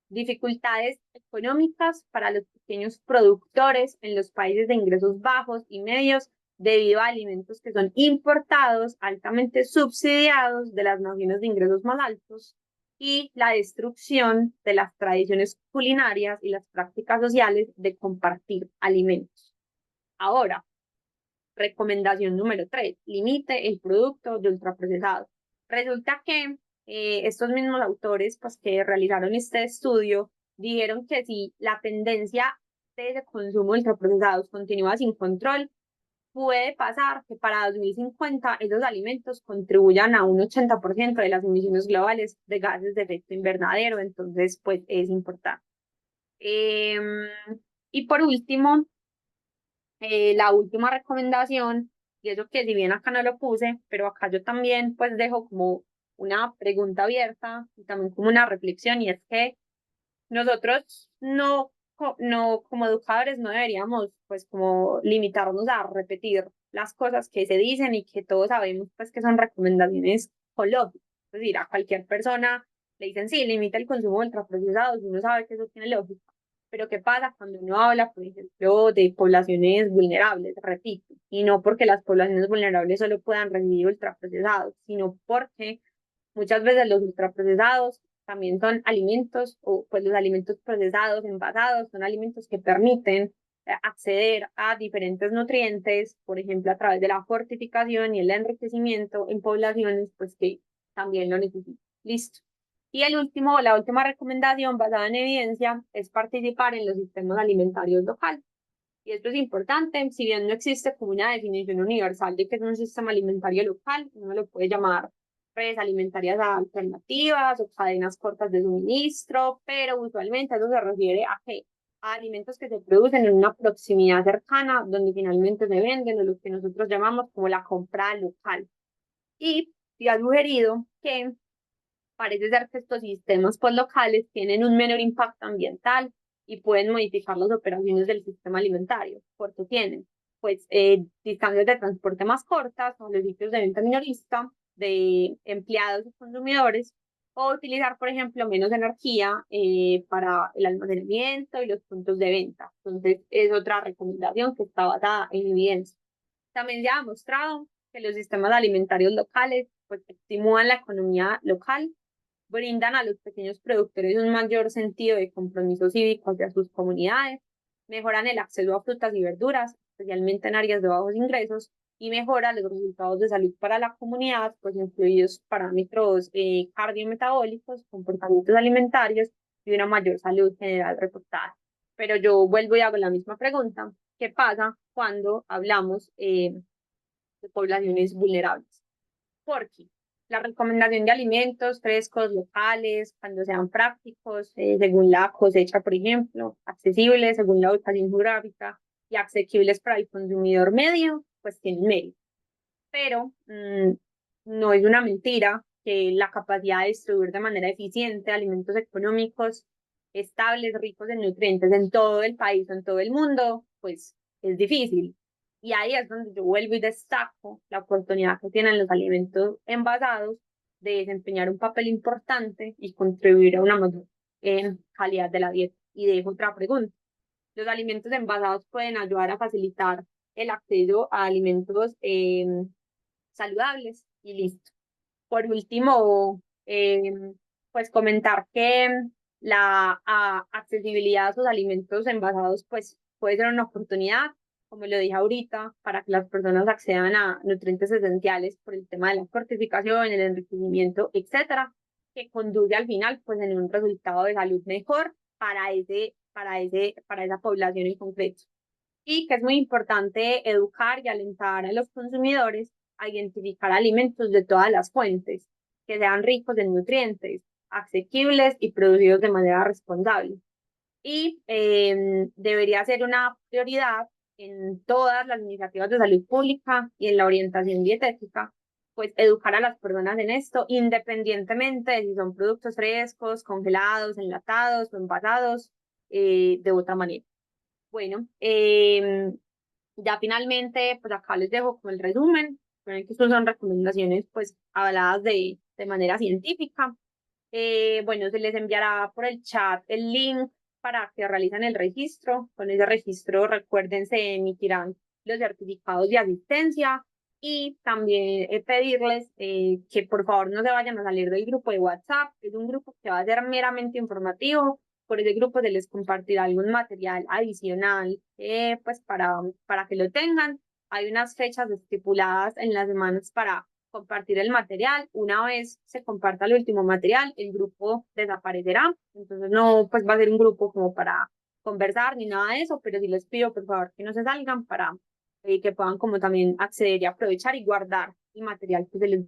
dificultades económicas para los pequeños productores en los países de ingresos bajos y medios debido a alimentos que son importados, altamente subsidiados de las naciones de ingresos más altos, y la destrucción de las tradiciones culinarias y las prácticas sociales de compartir alimentos. Ahora, recomendación número 3, limite el producto de ultraprocesado. Resulta que estos mismos autores pues, que realizaron este estudio dijeron que si la tendencia de ese consumo de ultraprocesados continúa sin control, puede pasar que para 2050 esos alimentos contribuyan a un 80% de las emisiones globales de gases de efecto invernadero, entonces pues es importante. Y por último, la última recomendación, y eso que si bien acá no lo puse, pero acá yo también pues dejo como una pregunta abierta y también como una reflexión, y es que nosotros no como educadores no deberíamos pues como limitarnos a repetir las cosas que se dicen y que todos sabemos pues que son recomendaciones lógicas. Es decir, a cualquier persona le dicen sí, limita el consumo de ultraprocesados, uno sabe que eso tiene lógica. Pero ¿qué pasa cuando uno habla, por ejemplo, de poblaciones vulnerables? Repito, y no porque las poblaciones vulnerables solo puedan recibir ultraprocesados, sino porque muchas veces los ultraprocesados también son alimentos, o pues los alimentos procesados, envasados, son alimentos que permiten acceder a diferentes nutrientes, por ejemplo, a través de la fortificación y el enriquecimiento en poblaciones pues que también lo necesitan. Listo. Y la última recomendación basada en evidencia es participar en los sistemas alimentarios locales. Y esto es importante, si bien no existe como una definición universal de qué es un sistema alimentario local, uno lo puede llamar redes alimentarias alternativas o cadenas cortas de suministro, pero usualmente eso se refiere a qué, a alimentos que se producen en una proximidad cercana donde finalmente se venden, o lo que nosotros llamamos como la compra local. Y se ha sugerido que parece ser que estos sistemas pues, locales tienen un menor impacto ambiental y pueden modificar las operaciones del sistema alimentario, porque tienen pues distancias de transporte más cortas o los sitios de venta minorista de empleados y consumidores, o utilizar, por ejemplo, menos energía para el almacenamiento y los puntos de venta. Entonces, es otra recomendación que está basada en evidencia. También se ha demostrado que los sistemas alimentarios locales pues, estimulan la economía local, brindan a los pequeños productores un mayor sentido de compromiso cívico hacia sus comunidades, mejoran el acceso a frutas y verduras, especialmente en áreas de bajos ingresos, y mejora los resultados de salud para la comunidad, pues incluidos parámetros cardiometabólicos, comportamientos alimentarios y una mayor salud general reportada. Pero yo vuelvo y hago la misma pregunta: ¿qué pasa cuando hablamos de poblaciones vulnerables? Porque la recomendación de alimentos frescos, locales, cuando sean prácticos, según la cosecha, por ejemplo, accesibles según la ubicación geográfica y asequibles para el consumidor medio, pues tienen mérito. Pero no es una mentira que la capacidad de distribuir de manera eficiente alimentos económicos, estables, ricos en nutrientes en todo el país o en todo el mundo, pues es difícil. Y ahí es donde yo vuelvo y destaco la oportunidad que tienen los alimentos envasados de desempeñar un papel importante y contribuir a una mayor calidad de la dieta. Y dejo otra pregunta: ¿los alimentos envasados pueden ayudar a facilitar el acceso a alimentos saludables? Y listo. Por último, pues comentar que la accesibilidad a sus alimentos envasados pues puede ser una oportunidad, como lo dije ahorita, para que las personas accedan a nutrientes esenciales por el tema de la fortificación, el enriquecimiento, etcétera, que conduce al final pues en un resultado de salud mejor para ese para esa población en concreto. Y que es muy importante educar y alentar a los consumidores a identificar alimentos de todas las fuentes, que sean ricos en nutrientes, asequibles y producidos de manera responsable. Y debería ser una prioridad en todas las iniciativas de salud pública y en la orientación dietética, pues educar a las personas en esto, independientemente de si son productos frescos, congelados, enlatados o envasados, de otra manera. Bueno, ya finalmente, pues acá les dejo como el resumen, que estas son recomendaciones pues avaladas de manera científica. Bueno, se les enviará por el chat el link para que realicen el registro. Con ese registro, recuerden, se emitirán los certificados de asistencia y también pedirles que por favor no se vayan a salir del grupo de WhatsApp. Es un grupo que va a ser meramente informativo. Por ese grupo se les compartirá algún material adicional, pues para que lo tengan. Hay unas fechas estipuladas en las semanas para compartir el material. Una vez se comparta el último material, el grupo desaparecerá. Entonces no, pues va a ser un grupo como para conversar ni nada de eso, pero sí les pido por favor que no se salgan para que puedan como también acceder y aprovechar y guardar el material que se les